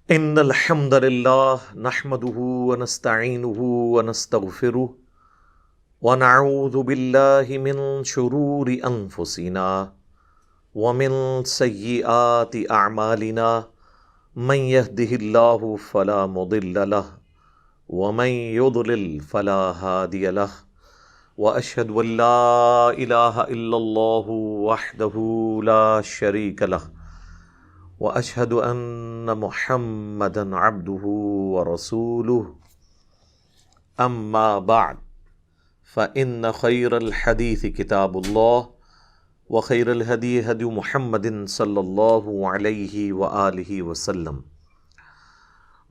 ان الحمد لله نحمده ونستعينه ونستغفره ونعوذ بالله من شرور انفسنا ومن سيئات اعمالنا من يهده الله فلا مضل له ومن يضلل فلا هادي له واشهد ان لا اله الا الله وحده لا شريك له واشهد ان محمدا عبده ورسوله اما بعد فان خير الحديث كتاب الله وخير الهدي هدي محمد صلى الله عليه واله وسلم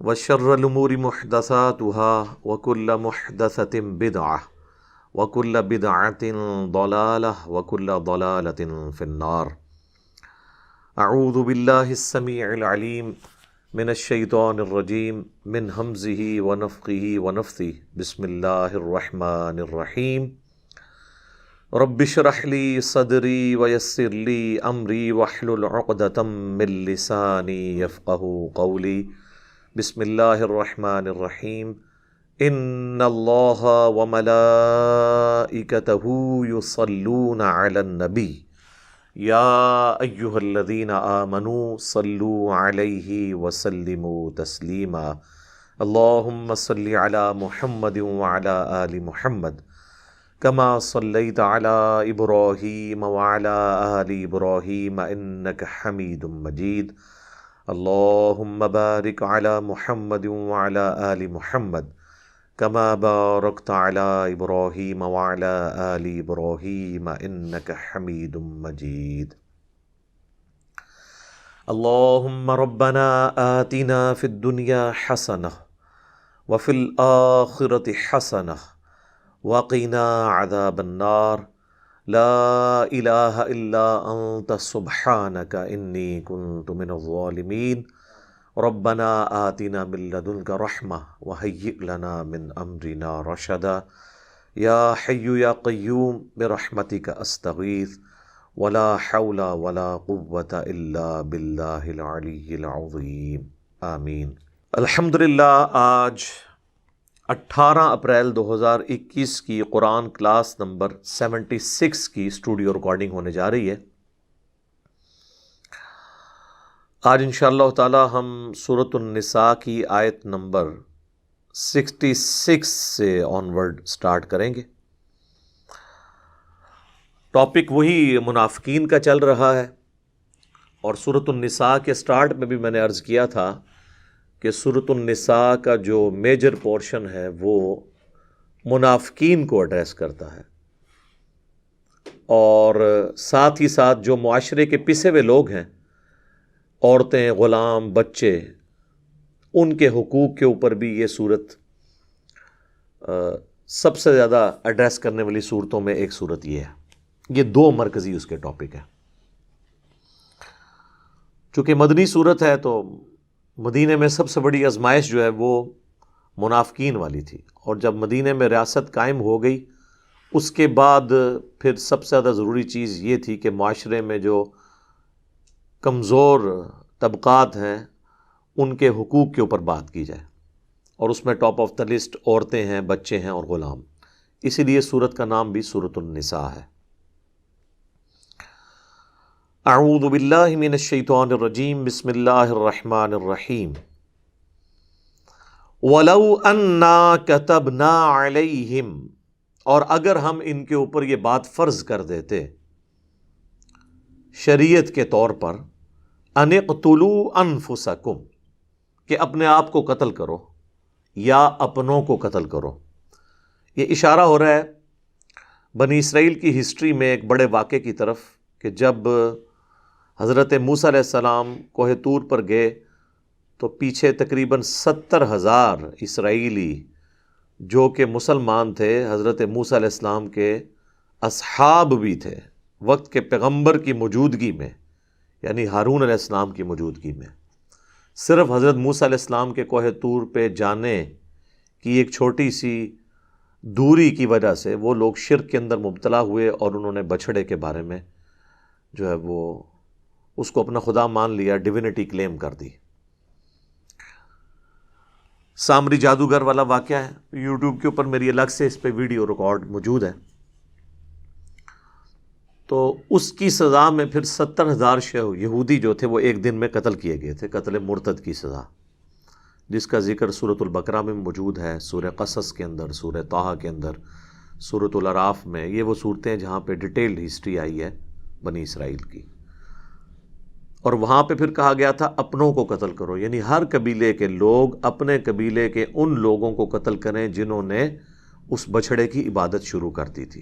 وشر الامور محدثاتها وكل محدثة بدعة وكل بدعة ضلالة وكل ضلالة في النار. اعوذ باللہ السمیع العلیم من الشیطان الرجیم من ہمزہ ونفخہ ونفثہ بسم اللہ الرحمن الرحیم رب اشرح لی صدری ویسر لی امری واحلل عقدۃ من لسانی یفقہوا قولی بسم اللہ الرحمن الرحیم ان اللہ وملائکتہ یصلون علی النبی یا ایہا الذین آمنوا صلوا علیہ وسلموا تسلیما اللہم صلی علی محمد وعلی آل محمد کما صلیت علی ابراہیم وعلی آل ابراہیم انک حمید مجید اللہم بارک علی محمد وعلی آل محمد کما بارکت علی ابراہیم وعلی آل ابراہیم انک حمید مجید اللہم ربنا آتنا فی الدنیا حسنہ وفی الآخرة حسنہ وقنا عذاب النار لا الہ الا انت سبحانک انی کنت من الظالمین ربنا آتنا من لدنک رحمہ وہیئ لنا من امرنا رشدا یا حی یا قیوم برحمتک استغیث ولا حول ولا قوة الا باللہ العلی العظیم آمین۔ الحمدللہ آج 18 اپریل 2021 کی قرآن کلاس نمبر 76 کی اسٹوڈیو ریکارڈنگ ہونے جا رہی ہے۔ آج انشاءاللہ تعالی ہم سورۃ النساء کی آیت نمبر 66 سے آنورڈ سٹارٹ کریں گے۔ ٹاپک وہی منافقین کا چل رہا ہے، اور سورۃ النساء کے سٹارٹ میں بھی میں نے عرض کیا تھا کہ سورۃ النساء کا جو میجر پورشن ہے وہ منافقین کو ایڈریس کرتا ہے، اور ساتھ ہی ساتھ جو معاشرے کے پسے ہوئے لوگ ہیں، عورتیں، غلام، بچے، ان کے حقوق کے اوپر بھی یہ صورت سب سے زیادہ ایڈریس کرنے والی صورتوں میں ایک صورت یہ ہے۔ یہ دو مرکزی اس کے ٹاپک ہیں۔ چونکہ مدنی صورت ہے تو مدینے میں سب سے بڑی آزمائش جو ہے وہ منافقین والی تھی، اور جب مدینے میں ریاست قائم ہو گئی اس کے بعد پھر سب سے زیادہ ضروری چیز یہ تھی کہ معاشرے میں جو کمزور طبقات ہیں ان کے حقوق کے اوپر بات کی جائے، اور اس میں ٹاپ آف دا لسٹ عورتیں ہیں، بچے ہیں اور غلام۔ اسی لیے سورت کا نام بھی سورۃ النساء ہے۔ اعوذ باللہ من الشیطان الرجیم بسم اللہ الرحمن الرحیم وَلَوْ أَنَّا كَتَبْنَا عَلَيْهِمْ، اور اگر ہم ان کے اوپر یہ بات فرض کر دیتے شریعت کے طور پر، ان اقتلوا انفسکم، کہ اپنے آپ کو قتل کرو یا اپنوں کو قتل کرو۔ یہ اشارہ ہو رہا ہے بنی اسرائیل کی ہسٹری میں ایک بڑے واقعے کی طرف، کہ جب حضرت موسیٰ علیہ السلام کوہ طور پر گئے تو پیچھے تقریباً 70,000 اسرائیلی جو کہ مسلمان تھے، حضرت موسیٰ علیہ السلام کے اصحاب بھی تھے وقت کے پیغمبر کی موجودگی میں، یعنی ہارون علیہ السلام کی موجودگی میں، صرف حضرت موسیٰ علیہ السلام کے کوہ طور پہ جانے کی ایک چھوٹی سی دوری کی وجہ سے وہ لوگ شرک کے اندر مبتلا ہوئے، اور انہوں نے بچھڑے کے بارے میں جو ہے وہ اس کو اپنا خدا مان لیا، ڈیوینٹی کلیم کر دی۔ سامری جادوگر والا واقعہ ہے، یوٹیوب کے اوپر میری الگ سے اس پہ ویڈیو ریکارڈ موجود ہے. تو اس کی سزا میں پھر 70,000 یہودی جو تھے وہ ایک دن میں قتل کیے گئے تھے، قتل مرتد کی سزا، جس کا ذکر سورۃ البقرہ میں موجود ہے، سورہ قصص کے اندر، سورہ طٰہٰ کے اندر، سورۃ الاعراف میں. یہ وہ صورتیں ہیں جہاں پہ ڈیٹیلڈ ہسٹری آئی ہے بنی اسرائیل کی. اور وہاں پہ پھر کہا گیا تھا اپنوں کو قتل کرو، یعنی ہر قبیلے کے لوگ اپنے قبیلے کے ان لوگوں کو قتل کریں جنہوں نے اس بچھڑے کی عبادت شروع کر دی تھی،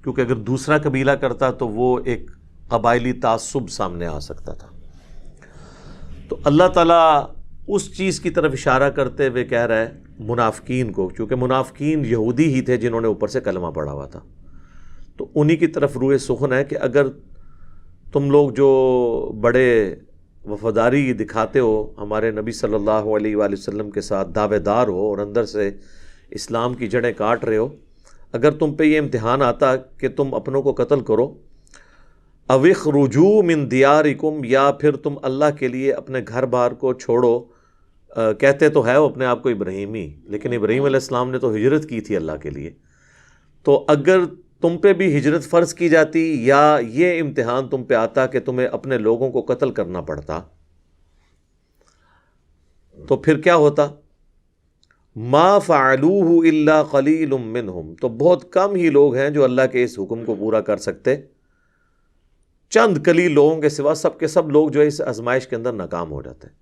کیونکہ اگر دوسرا قبیلہ کرتا تو وہ ایک قبائلی تعصب سامنے آ سکتا تھا. تو اللہ تعالیٰ اس چیز کی طرف اشارہ کرتے ہوئے کہہ رہا ہے منافقین کو، کیونکہ منافقین یہودی ہی تھے جنہوں نے اوپر سے کلمہ پڑھا ہوا تھا، تو انہی کی طرف روئے سخن ہے کہ اگر تم لوگ جو بڑے وفاداری دکھاتے ہو ہمارے نبی صلی اللہ علیہ وآلہ وسلم کے ساتھ، دعوے دار ہو اور اندر سے اسلام کی جڑیں کاٹ رہے ہو، اگر تم پہ یہ امتحان آتا کہ تم اپنوں کو قتل کرو، او اخرجوا من دیارکم، یا پھر تم اللہ کے لیے اپنے گھر بار کو چھوڑو. کہتے تو ہے وہ اپنے آپ کو ابراہیمی، لیکن ابراہیم علیہ السلام نے تو ہجرت کی تھی اللہ کے لیے. تو اگر تم پہ بھی ہجرت فرض کی جاتی یا یہ امتحان تم پہ آتا کہ تمہیں اپنے لوگوں کو قتل کرنا پڑتا، تو پھر کیا ہوتا؟ ما فعلوه الا قلیل منہم، تو بہت کم ہی لوگ ہیں جو اللہ کے اس حکم کو پورا کر سکتے، چند قلیل لوگوں کے سوا سب کے سب لوگ جو ہے اس آزمائش کے اندر ناکام ہو جاتے ہیں.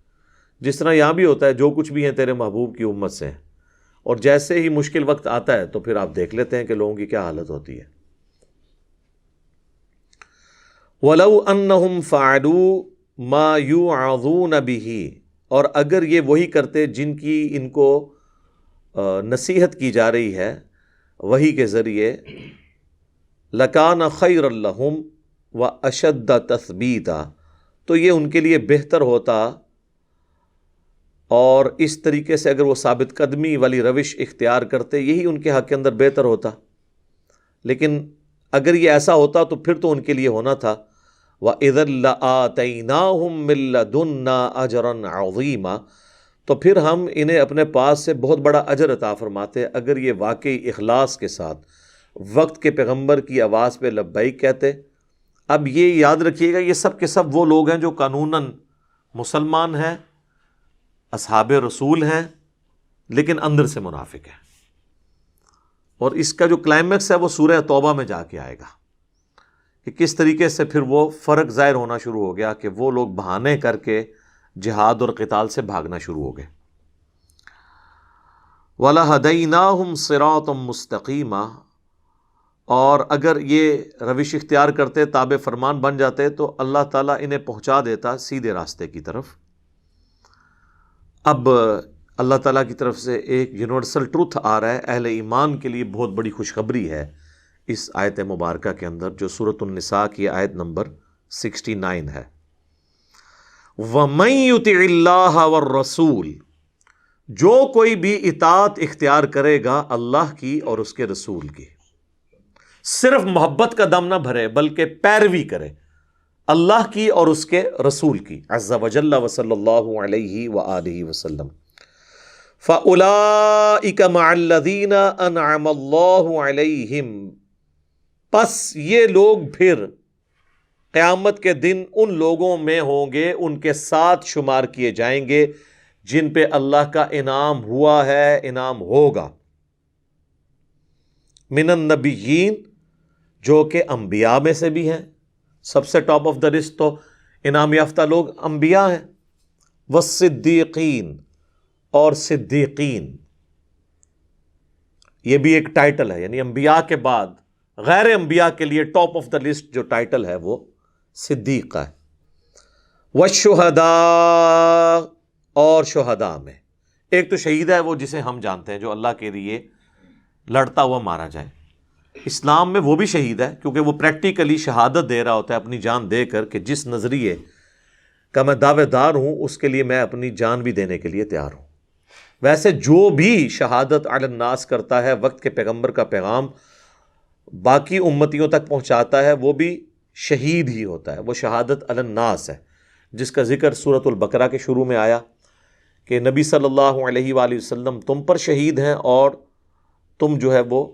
جس طرح یہاں بھی ہوتا ہے، جو کچھ بھی ہیں تیرے محبوب کی امت سے ہیں، اور جیسے ہی مشکل وقت آتا ہے تو پھر آپ دیکھ لیتے ہیں کہ لوگوں کی کیا حالت ہوتی ہے. وَلَوْ أَنَّهُمْ فَعَلُوا مَا يُوعَظُونَ بِهِ، اور اگر یہ وہی کرتے جن کی ان کو نصیحت کی جا رہی ہے وحی کے ذریعے، لَكَانَ خَيْرًا لَهُمْ وَأَشَدَّ تَثْبِيتًا، تو یہ ان کے لیے بہتر ہوتا، اور اس طریقے سے اگر وہ ثابت قدمی والی روش اختیار کرتے یہی ان کے حق کے اندر بہتر ہوتا. لیکن اگر یہ ایسا ہوتا تو پھر تو ان کے لیے ہونا تھا وَإِذًا لَآتَيْنَاهُم مِّن لَّدُنَّا أَجْرًا عَظِيمًا، تو پھر ہم انہیں اپنے پاس سے بہت بڑا اجر عطا فرماتے اگر یہ واقعی اخلاص کے ساتھ وقت کے پیغمبر کی آواز پہ لبیک کہتے. اب یہ یاد رکھیے گا، یہ سب کے سب وہ لوگ ہیں جو قانوناً مسلمان ہیں، اصحاب رسول ہیں، لیکن اندر سے منافق ہیں. اور اس کا جو کلائمیکس ہے وہ سورہ توبہ میں جا کے آئے گا کہ کس طریقے سے پھر وہ فرق ظاہر ہونا شروع ہو گیا کہ وہ لوگ بہانے کر کے جہاد اور قتال سے بھاگنا شروع ہو گئے. وَلَهَدَيْنَاهُمْ صِرَاطًا مُسْتَقِيمًا، اور اگر یہ روش اختیار کرتے، تابع فرمان بن جاتے، تو اللہ تعالیٰ انہیں پہنچا دیتا سیدھے راستے کی طرف. اب اللہ تعالیٰ کی طرف سے ایک یونیورسل ٹروتھ آ رہا ہے، اہل ایمان کے لیے بہت بڑی خوشخبری ہے اس آیت مبارکہ کے اندر، جو سورۃ النساء کی آیت نمبر 69 ہے. وَمَن يُطِعِ اللَّهَ وَالرَّسُولَ، جو کوئی بھی اطاعت اختیار کرے گا اللہ کی اور اس کے رسول کی، صرف محبت کا دم نہ بھرے بلکہ پیروی کرے اللہ کی اور اس کے رسول کی، عز وجل وصلی اللہ علیہ وآلہ وسلم. فَأُولَئِكَ مَعَ الَّذِينَ أَنْعَمَ اللَّهُ عَلَيْهِمْ، پس یہ لوگ پھر قیامت کے دن ان لوگوں میں ہوں گے، ان کے ساتھ شمار کیے جائیں گے جن پہ اللہ کا انعام ہوا ہے، انعام ہوگا. من النبیین، جو کہ انبیاء میں سے بھی ہیں، سب سے ٹاپ آف دا لسٹ تو انعام یافتہ لوگ انبیاء ہیں. والصدیقین، اور صدیقین، یہ بھی ایک ٹائٹل ہے، یعنی انبیاء کے بعد غیر انبیاء کے لیے ٹاپ آف دا لسٹ جو ٹائٹل ہے وہ صدیق ہے. والشہداء، اور شہداء میں ایک تو شہید ہے وہ جسے ہم جانتے ہیں جو اللہ کے لیے لڑتا ہوا مارا جائے. اسلام میں وہ بھی شہید ہے کیونکہ وہ پریکٹیکلی شہادت دے رہا ہوتا ہے اپنی جان دے کر کہ جس نظریے کا میں دعوے دار ہوں اس کے لیے میں اپنی جان بھی دینے کے لیے تیار ہوں. ویسے جو بھی شہادت علی الناس کرتا ہے، وقت کے پیغمبر کا پیغام باقی امتیوں تک پہنچاتا ہے، وہ بھی شہید ہی ہوتا ہے، وہ شہادت علی الناس ہے، جس کا ذکر سورۃ البقرہ کے شروع میں آیا کہ نبی صلی اللہ علیہ وآلہ وسلم تم پر شہید ہیں اور تم جو ہے وہ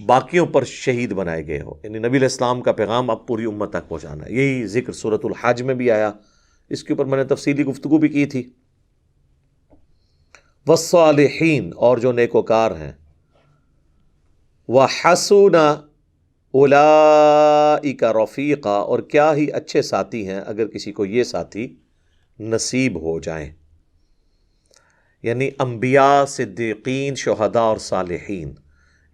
باقیوں پر شہید بنائے گئے ہو، یعنی نبی علیہ السلام کا پیغام اب پوری امت تک پہنچانا ہے۔ یہی ذکر سورۃ الحج میں بھی آیا، اس کے اوپر میں نے تفصیلی گفتگو بھی کی تھی۔ والصالحین، اور جو نیکوکار ہیں، وحسن اولئک رفیقا، اور کیا ہی اچھے ساتھی ہیں اگر کسی کو یہ ساتھی نصیب ہو جائیں، یعنی انبیاء، صدیقین، شہداء اور صالحین،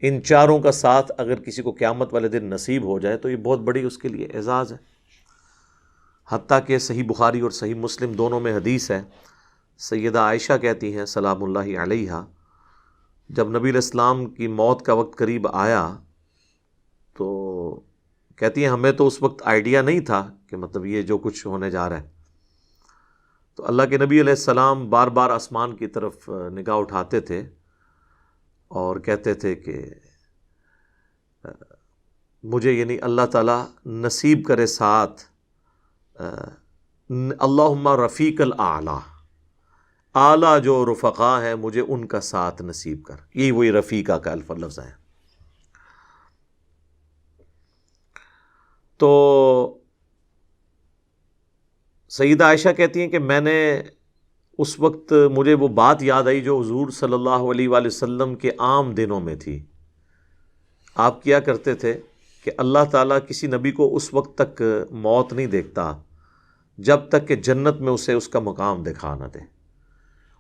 ان چاروں کا ساتھ اگر کسی کو قیامت والے دن نصیب ہو جائے تو یہ بہت بڑی اس کے لیے اعزاز ہے۔ حتیٰ کہ صحیح بخاری اور صحیح مسلم دونوں میں حدیث ہے، سیدہ عائشہ کہتی ہیں سلام اللہ علیہا، جب نبی علیہ السلام کی موت کا وقت قریب آیا تو کہتی ہیں ہمیں تو اس وقت آئیڈیا نہیں تھا کہ مطلب یہ جو کچھ ہونے جا رہا ہے، تو اللہ کے نبی علیہ السلام بار بار آسمان کی طرف نگاہ اٹھاتے تھے اور کہتے تھے کہ مجھے یعنی اللہ تعالیٰ نصیب کرے ساتھ اللہم رفیق الاعلیٰ، اعلیٰ جو رفقا ہیں مجھے ان کا ساتھ نصیب کر، یہی وہی رفیقہ کا لفظ ہے۔ تو سیدہ عائشہ کہتی ہیں کہ میں نے اس وقت مجھے وہ بات یاد آئی جو حضور صلی اللہ علیہ وآلہ وسلم کے عام دنوں میں تھی۔ آپ کیا کرتے تھے کہ اللہ تعالیٰ کسی نبی کو اس وقت تک موت نہیں دیکھتا جب تک کہ جنت میں اسے اس کا مقام دکھا نہ دے،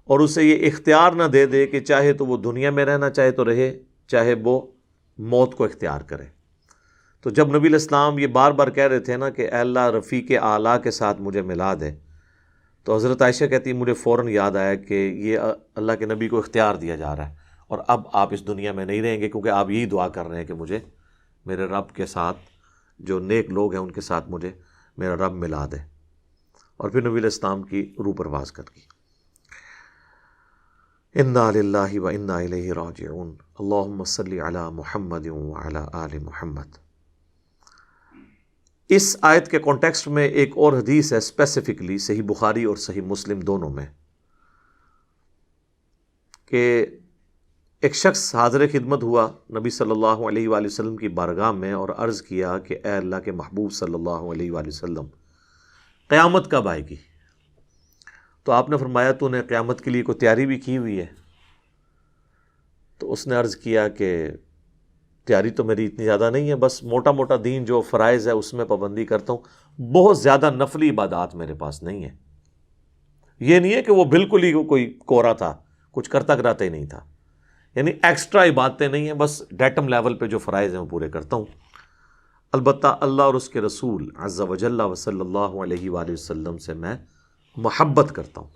اور اسے یہ اختیار نہ دے دے کہ چاہے تو وہ دنیا میں رہنا چاہے تو رہے، چاہے وہ موت کو اختیار کرے۔ تو جب نبی علیہ السلام یہ بار بار کہہ رہے تھے نا کہ اے اللہ رفیق اعلیٰ کے ساتھ مجھے ملا دے، تو حضرت عائشہ کہتی ہے مجھے فوراً یاد آیا کہ یہ اللہ کے نبی کو اختیار دیا جا رہا ہے، اور اب آپ اس دنیا میں نہیں رہیں گے کیونکہ آپ یہی دعا کر رہے ہیں کہ مجھے میرے رب کے ساتھ، جو نیک لوگ ہیں ان کے ساتھ مجھے میرا رب ملا دے۔ اور پھر نبی علیہ السلام کی روح پرواز کر گئی۔ انا للہ و انا الیہ راجعون، اللہم صلی علی محمد وعلی آل محمد۔ اس آیت کے کانٹیکسٹ میں ایک اور حدیث ہے اسپیسیفکلی صحیح بخاری اور صحیح مسلم دونوں میں، کہ ایک شخص حاضر خدمت ہوا نبی صلی اللہ علیہ وآلہ وسلم کی بارگاہ میں اور عرض کیا کہ اے اللہ کے محبوب صلی اللہ علیہ وآلہ وسلم، قیامت کب آئے گی؟ تو آپ نے فرمایا تو نے قیامت کے لیے کوئی تیاری بھی کی ہوئی ہے؟ تو اس نے عرض کیا کہ تیاری تو میری اتنی زیادہ نہیں ہے، بس موٹا موٹا دین جو فرائض ہے اس میں پابندی کرتا ہوں، بہت زیادہ نفلی عبادات میرے پاس نہیں ہے۔ یہ نہیں ہے کہ وہ بالکل ہی کوئی کورا تھا، کچھ کرتا کراتا ہی نہیں تھا، یعنی ایکسٹرا عبادتیں نہیں ہیں، بس ڈیٹم لیول پہ جو فرائض ہیں وہ پورے کرتا ہوں۔ البتہ اللہ اور اس کے رسول عز و جل و صلی اللہ علیہ وآلہ وسلم سے میں محبت کرتا ہوں۔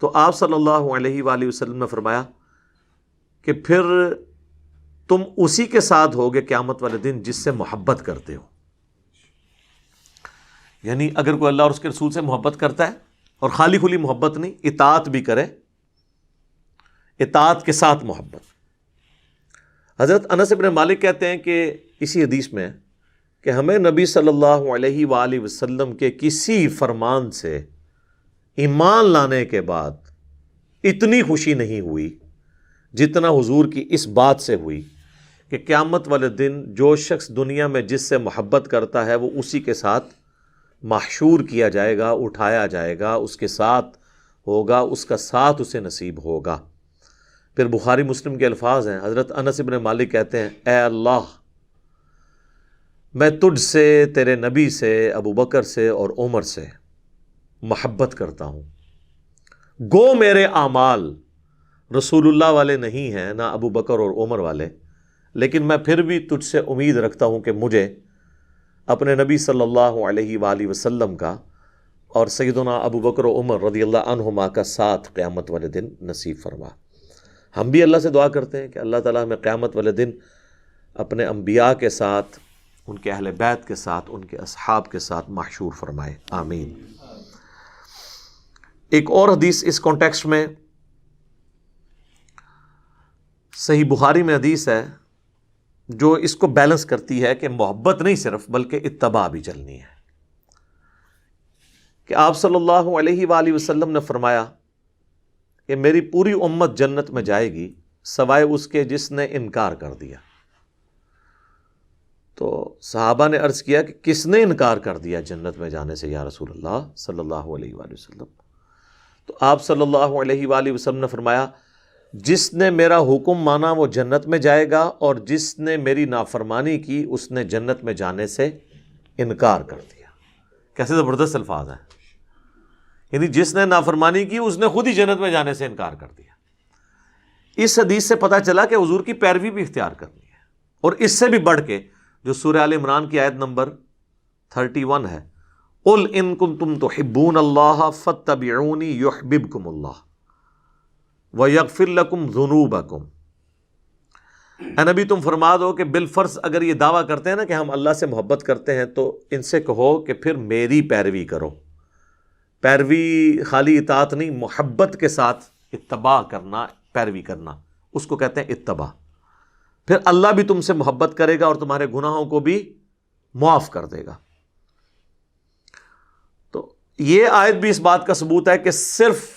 تو آپ صلی اللہ علیہ وآلہ وسلم نے فرمایا کہ پھر تم اسی کے ساتھ ہوگے قیامت والے دن جس سے محبت کرتے ہو۔ یعنی اگر کوئی اللہ اور اس کے رسول سے محبت کرتا ہے اور خالی کھلی محبت نہیں، اطاعت بھی کرے، اطاعت کے ساتھ محبت۔ حضرت انس بن مالک کہتے ہیں کہ اسی حدیث میں کہ ہمیں نبی صلی اللہ علیہ وآلہ وسلم کے کسی فرمان سے ایمان لانے کے بعد اتنی خوشی نہیں ہوئی جتنا حضور کی اس بات سے ہوئی کہ قیامت والے دن جو شخص دنیا میں جس سے محبت کرتا ہے وہ اسی کے ساتھ محشور کیا جائے گا، اٹھایا جائے گا، اس کے ساتھ ہوگا، اس کا ساتھ اسے نصیب ہوگا۔ پھر بخاری مسلم کے الفاظ ہیں، حضرت انس بن مالک کہتے ہیں اے اللہ، میں تجھ سے، تیرے نبی سے، ابو بکر سے اور عمر سے محبت کرتا ہوں، گو میرے اعمال رسول اللہ والے نہیں ہیں، نہ ابو بکر اور عمر والے، لیکن میں پھر بھی تجھ سے امید رکھتا ہوں کہ مجھے اپنے نبی صلی اللہ علیہ وآلہ وسلم کا اور سیدنا ابو بکر و عمر رضی اللہ عنہما کا ساتھ قیامت والے دن نصیب فرما۔ ہم بھی اللہ سے دعا کرتے ہیں کہ اللہ تعالیٰ ہمیں قیامت والے دن اپنے انبیاء کے ساتھ، ان کے اہل بیت کے ساتھ، ان کے اصحاب کے ساتھ محشور فرمائے، آمین۔ ایک اور حدیث اس کانٹیکسٹ میں صحیح بخاری میں حدیث ہے جو اس کو بیلنس کرتی ہے کہ محبت نہیں صرف بلکہ اتباع بھی چلنی ہے، کہ آپ صلی اللہ علیہ وآلہ وسلم نے فرمایا کہ میری پوری امت جنت میں جائے گی سوائے اس کے جس نے انکار کر دیا۔ تو صحابہ نے عرض کیا کہ کس نے انکار کر دیا جنت میں جانے سے یا رسول اللہ صلی اللہ علیہ وآلہ وسلم؟ تو آپ صلی اللہ علیہ وآلہ وسلم نے فرمایا جس نے میرا حکم مانا وہ جنت میں جائے گا، اور جس نے میری نافرمانی کی اس نے جنت میں جانے سے انکار کر دیا۔ کیسے زبردست الفاظ ہیں، یعنی جس نے نافرمانی کی اس نے خود ہی جنت میں جانے سے انکار کر دیا۔ اس حدیث سے پتہ چلا کہ حضور کی پیروی بھی اختیار کرنی ہے، اور اس سے بھی بڑھ کے جو سورہ آل عمران کی آیت نمبر 31 ہے، قُلْ إِن كُنتُمْ تُحِبُّونَ اللَّهَ فَاتَّبِعُونِي يُحْبِبْكُمُ اللَّهُ وَيَغْفِرْ لَكُمْ ذُنُوبَكُمْ۔ اے نبی تم فرما دو کہ بالفرض اگر یہ دعویٰ کرتے ہیں نا کہ ہم اللہ سے محبت کرتے ہیں، تو ان سے کہو کہ پھر میری پیروی کرو۔ پیروی خالی اطاعت نہیں، محبت کے ساتھ اتباع کرنا، پیروی کرنا، اس کو کہتے ہیں اتباع۔ پھر اللہ بھی تم سے محبت کرے گا اور تمہارے گناہوں کو بھی معاف کر دے گا۔ تو یہ آیت بھی اس بات کا ثبوت ہے کہ صرف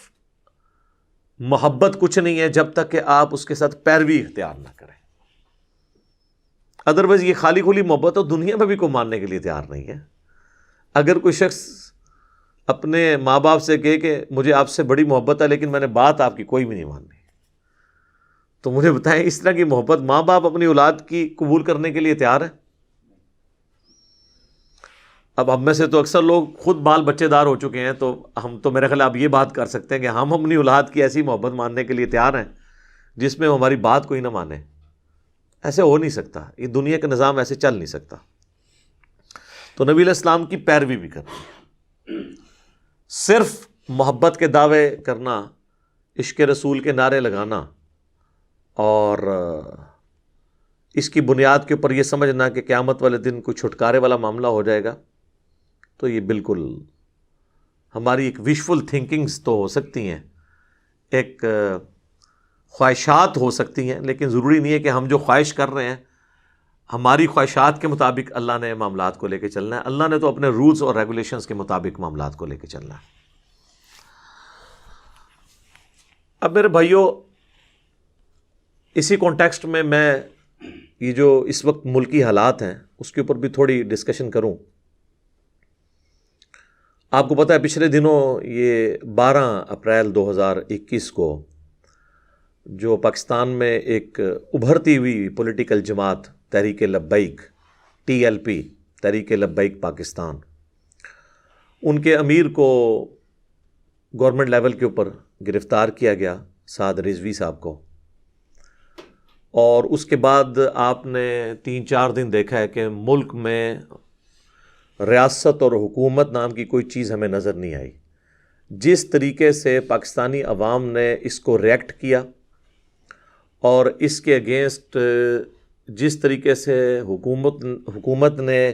محبت کچھ نہیں ہے جب تک کہ آپ اس کے ساتھ پیروی اختیار نہ کریں۔ ادروائز یہ خالی کھلی محبت اور دنیا میں بھی کوئی ماننے کے لیے تیار نہیں ہے۔ اگر کوئی شخص اپنے ماں باپ سے کہے کہ مجھے آپ سے بڑی محبت ہے لیکن میں نے بات آپ کی کوئی بھی نہیں ماننی، تو مجھے بتائیں اس طرح کی محبت ماں باپ اپنی اولاد کی قبول کرنے کے لیے تیار ہے؟ اب ہم میں سے تو اکثر لوگ خود بال بچے دار ہو چکے ہیں، تو ہم تو میرے خیال اب یہ بات کر سکتے ہیں کہ ہم اپنی اولاد کی ایسی محبت ماننے کے لیے تیار ہیں جس میں ہماری بات کوئی نہ مانے۔ ایسے ہو نہیں سکتا، یہ دنیا کا نظام ایسے چل نہیں سکتا۔ تو نبی علیہ السلام کی پیروی بھی کرنی ہے۔ صرف محبت کے دعوے کرنا، عشق رسول کے نعرے لگانا، اور اس کی بنیاد کے اوپر یہ سمجھنا کہ قیامت والے دن کوئی چھٹکارے والا معاملہ ہو جائے گا، تو یہ بالکل ہماری ایک وشفل تھنکنگز تو ہو سکتی ہیں، ایک خواہشات ہو سکتی ہیں، لیکن ضروری نہیں ہے کہ ہم جو خواہش کر رہے ہیں ہماری خواہشات کے مطابق اللہ نے معاملات کو لے کے چلنا ہے۔ اللہ نے تو اپنے رولز اور ریگولیشنز کے مطابق معاملات کو لے کے چلنا ہے۔ اب میرے بھائیوں، اسی کانٹیکسٹ میں یہ جو اس وقت ملکی حالات ہیں اس کے اوپر بھی تھوڑی ڈسکشن کروں۔ آپ کو پتہ ہے پچھلے دنوں یہ 12 اپریل 2021 کو جو پاکستان میں ایک ابھرتی ہوئی پولیٹیکل جماعت تحریک لبیک TLP تحریک لبیک پاکستان، ان کے امیر کو گورنمنٹ لیول کے اوپر گرفتار کیا گیا، سعد رضوی صاحب کو، اور اس کے بعد آپ نے 3-4 دن دیکھا ہے کہ ملک میں ریاست اور حکومت نام کی کوئی چیز ہمیں نظر نہیں آئی۔ جس طریقے سے پاکستانی عوام نے اس کو ریئیکٹ کیا اور اس کے اگینسٹ جس طریقے سے حکومت نے،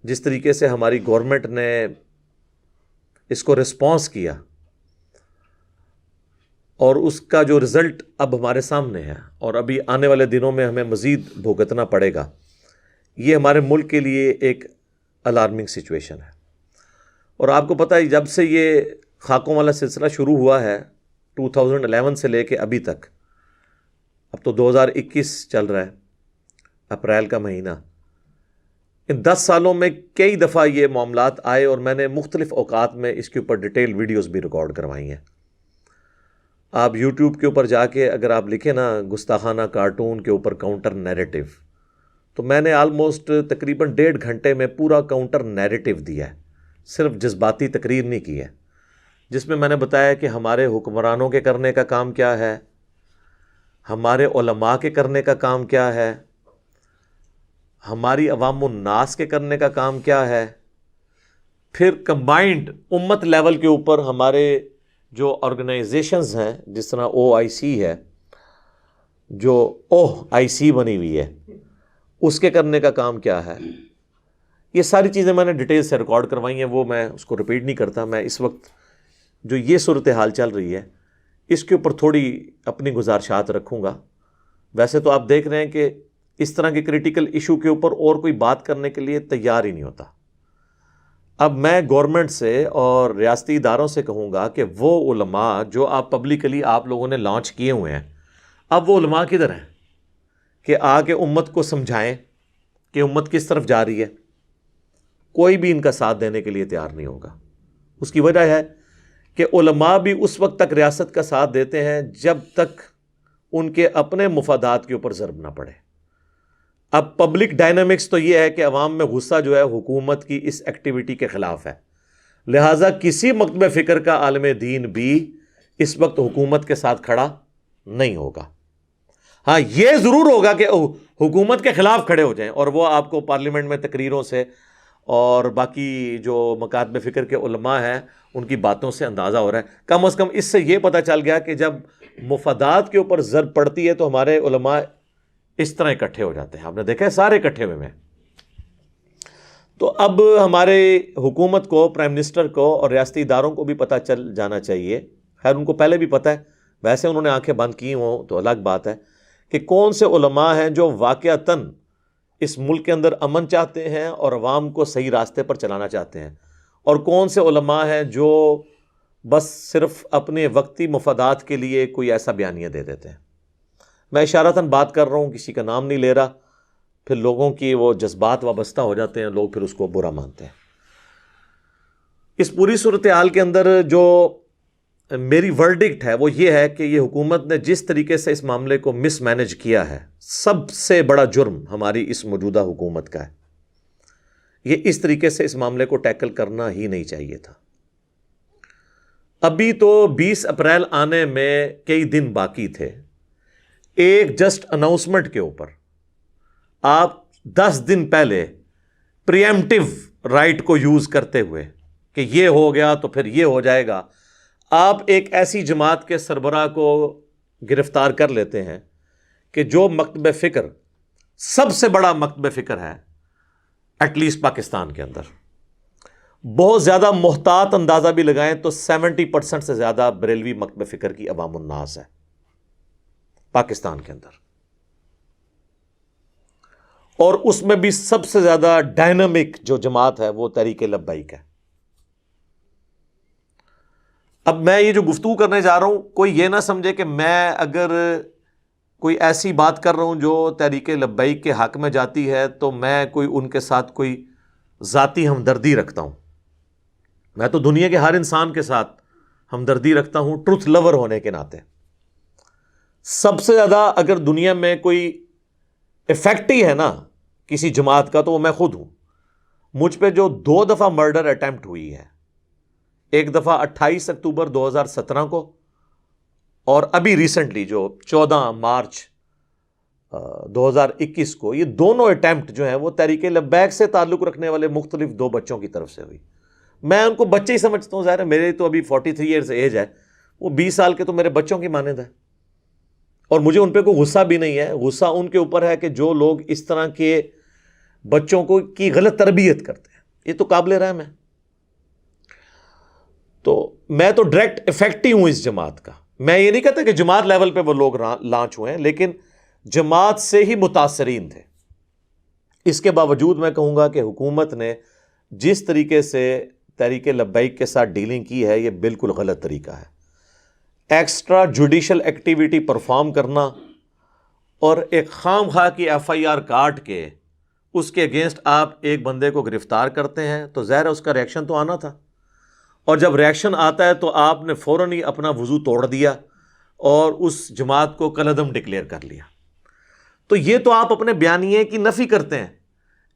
جس طریقے سے ہماری گورنمنٹ نے اس کو رسپانس کیا، اور اس کا جو رزلٹ اب ہمارے سامنے ہے اور ابھی آنے والے دنوں میں ہمیں مزید بھگتنا پڑے گا، یہ ہمارے ملک کے لیے ایک الارمنگ سچویشن ہے۔ اور آپ کو پتہ ہے جب سے یہ خاکوں والا سلسلہ شروع ہوا ہے 2011 سے لے کے ابھی تک، اب تو 2021 چل رہا ہے، اپریل کا مہینہ، ان 10 سالوں میں کئی دفعہ یہ معاملات آئے، اور میں نے مختلف اوقات میں اس کے اوپر ڈیٹیل ویڈیوز بھی ریکارڈ کروائی ہیں۔ آپ یوٹیوب کے اوپر جا کے اگر آپ لکھیں نا گستاخانہ کارٹون کے اوپر کاؤنٹر نیریٹو، تو میں نے آلموسٹ تقریباً 1.5 گھنٹے میں پورا کاؤنٹر نیریٹو دیا ہے، صرف جذباتی تقریر نہیں کی ہے، جس میں نے بتایا کہ ہمارے حکمرانوں کے کرنے کا کام کیا ہے، ہمارے علماء کے کرنے کا کام کیا ہے، ہماری عوام الناس کے کرنے کا کام کیا ہے، پھر کمبائنڈ امت لیول کے اوپر ہمارے جو آرگنائزیشنز ہیں، جس طرح OIC ہے، جو OIC بنی ہوئی ہے، اس کے کرنے کا کام کیا ہے۔ یہ ساری چیزیں میں نے ڈیٹیل سے ریکارڈ کروائی ہیں، وہ میں اس کو ریپیٹ نہیں کرتا۔ میں اس وقت جو یہ صورتحال چل رہی ہے اس کے اوپر تھوڑی اپنی گزارشات رکھوں گا۔ ویسے تو آپ دیکھ رہے ہیں کہ اس طرح کے کریٹیکل ایشو کے اوپر اور کوئی بات کرنے کے لیے تیار ہی نہیں ہوتا۔ اب میں گورنمنٹ سے اور ریاستی اداروں سے کہوں گا کہ وہ علماء جو آپ پبلکلی آپ لوگوں نے لانچ کیے ہوئے ہیں، اب وہ علماء کدھر ہیں کہ آ کے امت کو سمجھائیں کہ امت کس طرف جا رہی ہے؟ کوئی بھی ان کا ساتھ دینے کے لیے تیار نہیں ہوگا۔ اس کی وجہ ہے کہ علماء بھی اس وقت تک ریاست کا ساتھ دیتے ہیں جب تک ان کے اپنے مفادات کے اوپر ضرب نہ پڑے۔ اب پبلک ڈائنامکس تو یہ ہے کہ عوام میں غصہ جو ہے حکومت کی اس ایکٹیویٹی کے خلاف ہے، لہٰذا کسی مکتب فکر کا عالم دین بھی اس وقت حکومت کے ساتھ کھڑا نہیں ہوگا۔ ہاں یہ ضرور ہوگا کہ حکومت کے خلاف کھڑے ہو جائیں، اور وہ آپ کو پارلیمنٹ میں تقریروں سے اور باقی جو مکاتب فکر کے علماء ہیں ان کی باتوں سے اندازہ ہو رہا ہے۔ کم از کم اس سے یہ پتہ چل گیا کہ جب مفادات کے اوپر ضرب پڑتی ہے تو ہمارے علماء اس طرح اکٹھے ہو جاتے ہیں۔ آپ نے دیکھا ہے سارے اکٹھے ہوئے ہیں۔ تو اب ہمارے حکومت کو، پرائم منسٹر کو اور ریاستی اداروں کو بھی پتہ چل جانا چاہیے، خیر ان کو پہلے بھی پتہ ہے، ویسے انہوں نے آنکھیں بند کی ہوں تو الگ بات ہے، کہ کون سے علماء ہیں جو واقعتاً اس ملک کے اندر امن چاہتے ہیں اور عوام کو صحیح راستے پر چلانا چاہتے ہیں، اور کون سے علماء ہیں جو بس صرف اپنے وقتی مفادات کے لیے کوئی ایسا بیانیہ دے دیتے ہیں۔ میں اشارتاً بات کر رہا ہوں، کسی کا نام نہیں لے رہا، پھر لوگوں کی وہ جذبات وابستہ ہو جاتے ہیں، لوگ پھر اس کو برا مانتے ہیں۔ اس پوری صورتحال کے اندر جو میری ورڈکٹ ہے وہ یہ ہے کہ یہ حکومت نے جس طریقے سے اس معاملے کو مس مینج کیا ہے، سب سے بڑا جرم ہماری اس موجودہ حکومت کا ہے۔ یہ اس طریقے سے اس معاملے کو ٹیکل کرنا ہی نہیں چاہیے تھا۔ ابھی تو 20 اپریل آنے میں کئی دن باقی تھے، ایک جسٹ اناؤنسمنٹ کے اوپر آپ 10 دن پہلے پریمپٹیو رائٹ کو یوز کرتے ہوئے کہ یہ ہو گیا تو پھر یہ ہو جائے گا، آپ ایک ایسی جماعت کے سربراہ کو گرفتار کر لیتے ہیں کہ جو مکتب فکر سب سے بڑا مکتب فکر ہے ایٹ لیسٹ پاکستان کے اندر، بہت زیادہ محتاط اندازہ بھی لگائیں تو 70% سے زیادہ بریلوی مکتب فکر کی عوام الناس ہے پاکستان کے اندر، اور اس میں بھی سب سے زیادہ ڈائنامک جو جماعت ہے وہ تحریک لبیک ہے۔ اب میں یہ جو گفتگو کرنے جا رہا ہوں، کوئی یہ نہ سمجھے کہ میں اگر کوئی ایسی بات کر رہا ہوں جو تحریک لبیک کے حق میں جاتی ہے تو میں کوئی ان کے ساتھ کوئی ذاتی ہمدردی رکھتا ہوں۔ میں تو دنیا کے ہر انسان کے ساتھ ہمدردی رکھتا ہوں ٹروتھ لور ہونے کے ناطے۔ سب سے زیادہ اگر دنیا میں کوئی ایفیکٹ ہی ہے نا کسی جماعت کا تو وہ میں خود ہوں۔ مجھ پہ جو 2 دفعہ مرڈر اٹیمپٹ ہوئی ہے، ایک دفعہ 28 اکتوبر 2017 کو، اور ابھی ریسنٹلی جو 14 مارچ 2021 کو، یہ دونوں اٹیمپٹ جو ہیں وہ تحریک لبیک سے تعلق رکھنے والے مختلف 2 بچوں کی طرف سے ہوئی۔ میں ان کو بچے ہی سمجھتا ہوں، ظاہر ہے میرے تو ابھی 43 ایئرز ایج ہے، وہ 20 سال کے تو میرے بچوں کی مانند ہے، اور مجھے ان پہ کوئی غصہ بھی نہیں ہے۔ غصہ ان کے اوپر ہے کہ جو لوگ اس طرح کے بچوں کو کی غلط تربیت کرتے ہیں، یہ تو قابل رحم ہے۔ تو میں تو ڈائریکٹ افیکٹ ہی ہوں اس جماعت کا۔ میں یہ نہیں کہتا کہ جماعت لیول پہ وہ لوگ لانچ ہوئے ہیں، لیکن جماعت سے ہی متاثرین تھے۔ اس کے باوجود میں کہوں گا کہ حکومت نے جس طریقے سے تحریک لبیک کے ساتھ ڈیلنگ کی ہے یہ بالکل غلط طریقہ ہے۔ ایکسٹرا جوڈیشل ایکٹیویٹی پرفارم کرنا اور ایک خام خواہ کی FIR کاٹ کے اس کے اگینسٹ آپ ایک بندے کو گرفتار کرتے ہیں تو ظاہر ہے اس کا ریئیکشن تو آنا تھا، اور جب ریئیکشن آتا ہے تو آپ نے فوراً ہی اپنا وضو توڑ دیا اور اس جماعت کو کالعدم ڈکلیئر کر لیا۔ تو یہ تو آپ اپنے بیانیے کی نفی کرتے ہیں۔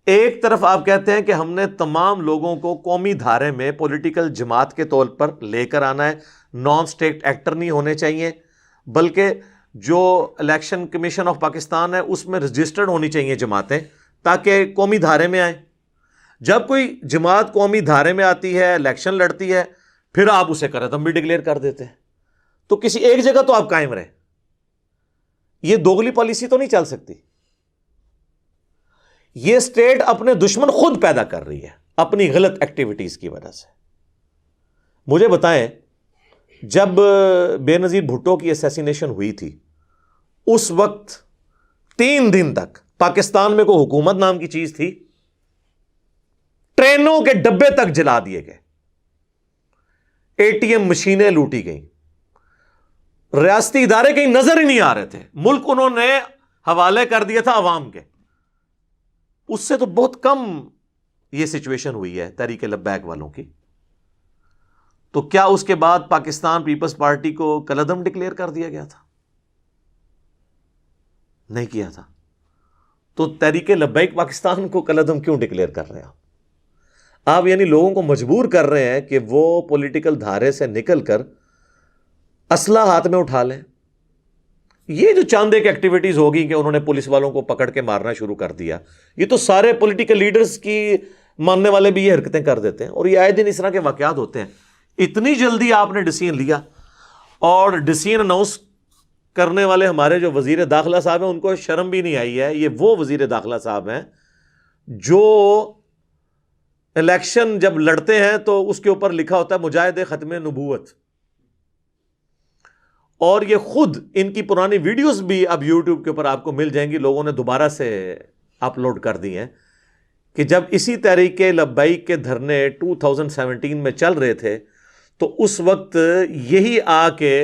ایک طرف آپ کہتے ہیں کہ ہم نے تمام لوگوں کو قومی دھارے میں پولیٹیکل جماعت کے طور پر لے کر آنا ہے، نان اسٹیٹ ایکٹر نہیں ہونے چاہیے، بلکہ جو الیکشن کمیشن آف پاکستان ہے اس میں رجسٹرڈ ہونی چاہیے جماعتیں تاکہ قومی دھارے میں آئیں۔ جب کوئی جماعت قومی دھارے میں آتی ہے، الیکشن لڑتی ہے، پھر آپ اسے کالعدم بھی ڈکلیئر کر دیتے ہیں۔ تو کسی ایک جگہ تو آپ قائم رہیں، یہ دوگلی پالیسی تو نہیں چل سکتی۔ یہ اسٹیٹ اپنے دشمن خود پیدا کر رہی ہے اپنی غلط ایکٹیویٹیز کی وجہ سے۔ مجھے بتائیں، جب بے نظیر بھٹو کی اسیسینیشن ہوئی تھی اس وقت 3 دن تک پاکستان میں کوئی حکومت نام کی چیز تھی؟ ٹرینوں کے ڈبے تک جلا دیے گئے, ATM مشینیں لوٹی گئیں, ریاستی ادارے کہیں نظر ہی نہیں آ رہے تھے, ملک انہوں نے حوالے کر دیا تھا عوام کے. اس سے تو بہت کم یہ سچویشن ہوئی ہے تحریک لبیک والوں کی. تو کیا اس کے بعد پاکستان پیپلز پارٹی کو کالعدم ڈکلیئر کر دیا گیا تھا؟ نہیں کیا تھا. تو تحریک لبیک پاکستان کو کالعدم کیوں ڈکلیئر کر رہے ہیں آپ یعنی لوگوں کو مجبور کر رہے ہیں کہ وہ پولیٹیکل دھارے سے نکل کر اسلحہ ہاتھ میں اٹھا لیں. یہ جو چاند ایک ایکٹیویٹیز ہوگی کہ انہوں نے پولیس والوں کو پکڑ کے مارنا شروع کر دیا, یہ تو سارے پولیٹیکل لیڈرز کی ماننے والے بھی یہ حرکتیں کر دیتے ہیں, اور یہ آئے دن اس طرح کے واقعات ہوتے ہیں. اتنی جلدی آپ نے ڈیسیژن لیا, اور ڈیسیژن اناؤنس کرنے والے ہمارے جو وزیر داخلہ صاحب ہیں ان کو شرم بھی نہیں آئی ہے. یہ وہ وزیر داخلہ صاحب ہیں جو الیکشن جب لڑتے ہیں تو اس کے اوپر لکھا ہوتا ہے مجاہد ختم نبوت, اور یہ خود ان کی پرانی ویڈیوز بھی اب یوٹیوب کے اوپر آپ کو مل جائیں گی, لوگوں نے دوبارہ سے اپلوڈ کر دی ہیں, کہ جب اسی تحریک لبیک کے دھرنے 2017 میں چل رہے تھے تو اس وقت یہی آ کے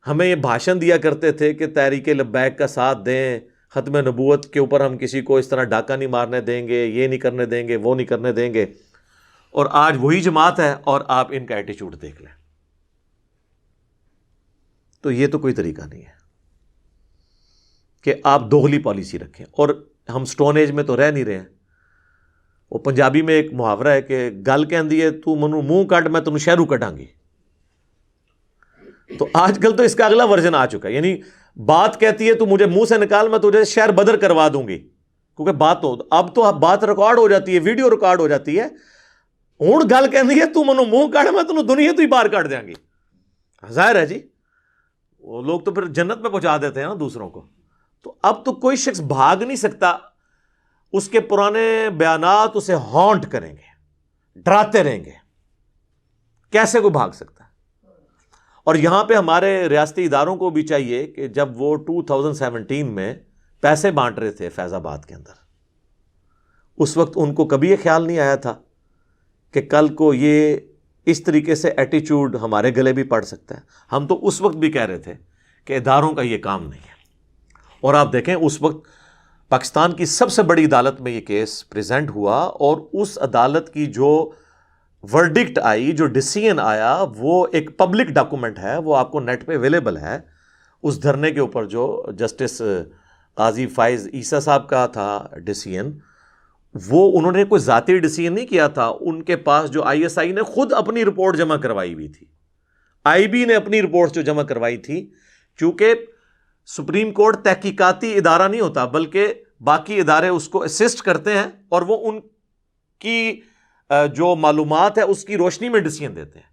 ہمیں یہ بھاشن دیا کرتے تھے کہ تحریک لبیک کا ساتھ دیں, ختم نبوت کے اوپر ہم کسی کو اس طرح ڈاکہ نہیں مارنے دیں گے, یہ نہیں کرنے دیں گے, وہ نہیں کرنے دیں گے. اور آج وہی جماعت ہے, اور آپ ان کا ایٹیچیوڈ دیکھ لیں. تو یہ تو کوئی طریقہ نہیں ہے کہ آپ دوغلی پالیسی رکھیں. اور ہم سٹون ایج میں تو رہ نہیں رہے ہیں. وہ پنجابی میں ایک محاورہ ہے کہ گل کہندی ہے تو منو منہ کٹ میں تمہیں شہرو کٹاں گی. تو آج کل تو اس کا اگلا ورژن آ چکا ہے, یعنی بات کہتی ہے تو مجھے منہ سے نکال, میں تجھے شہر بدر کروا دوں گی, کیونکہ بات ہو اب تو بات ریکارڈ ہو جاتی ہے, ویڈیو ریکارڈ ہو جاتی ہے. ہوں گل کہندی ہے تو منو منہ کٹ میں تمہیں دنیا تو ہی باہر کٹ دیں گی. ظاہر ہے جی, وہ لوگ تو پھر جنت میں پہنچا دیتے ہیں نا دوسروں کو. تو اب تو کوئی شخص بھاگ نہیں سکتا, اس کے پرانے بیانات اسے ہانٹ کریں گے, ڈراتے رہیں گے. کیسے کوئی بھاگ سکتا ہے؟ اور یہاں پہ ہمارے ریاستی اداروں کو بھی چاہیے کہ جب وہ 2017 میں پیسے بانٹ رہے تھے فیض آباد کے اندر, اس وقت ان کو کبھی یہ خیال نہیں آیا تھا کہ کل کو یہ اس طریقے سے ایٹیچیوڈ ہمارے گلے بھی پڑ سکتا ہے. ہم تو اس وقت بھی کہہ رہے تھے کہ اداروں کا یہ کام نہیں ہے. اور آپ دیکھیں اس وقت پاکستان کی سب سے بڑی عدالت میں یہ کیس پریزنٹ ہوا, اور اس عدالت کی جو ورڈکٹ آئی, جو ڈیسیژن آیا, وہ ایک پبلک ڈاکومنٹ ہے, وہ آپ کو نیٹ پہ اویلیبل ہے. اس دھرنے کے اوپر جو جسٹس قاضی فائز عیسیٰ صاحب کا تھا ڈیسیژن, وہ انہوں نے کوئی ذاتی ڈیسیژن نہیں کیا تھا. ان کے پاس جو ISI نے خود اپنی رپورٹ جمع کروائی ہوئی تھی, IB نے اپنی رپورٹ جو جمع کروائی تھی, چونکہ سپریم کورٹ تحقیقاتی ادارہ نہیں ہوتا بلکہ باقی ادارے اس کو اسسٹ کرتے ہیں, اور وہ ان کی جو معلومات ہے اس کی روشنی میں ڈیسیژن دیتے ہیں.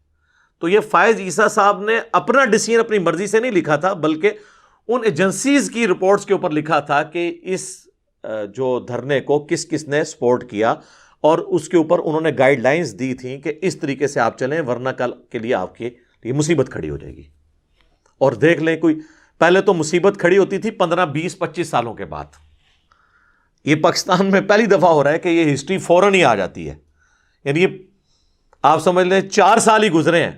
تو یہ فائز عیسیٰ صاحب نے اپنا ڈیسیژن اپنی مرضی سے نہیں لکھا تھا, بلکہ ان ایجنسیز کی رپورٹس کے اوپر لکھا تھا کہ اس جو دھرنے کو کس کس نے سپورٹ کیا, اور اس کے اوپر انہوں نے گائیڈ لائنز دی تھیں کہ اس طریقے سے آپ چلیں, ورنہ کل کے لیے آپ کی یہ مصیبت کھڑی ہو جائے گی. اور دیکھ لیں, کوئی پہلے تو مصیبت کھڑی ہوتی تھی 15, 20, 25 سالوں کے بعد. یہ پاکستان میں پہلی دفعہ ہو رہا ہے کہ یہ ہسٹری فوراً ہی آ جاتی ہے. یعنی یہ آپ سمجھ لیں 4 سال ہی گزرے ہیں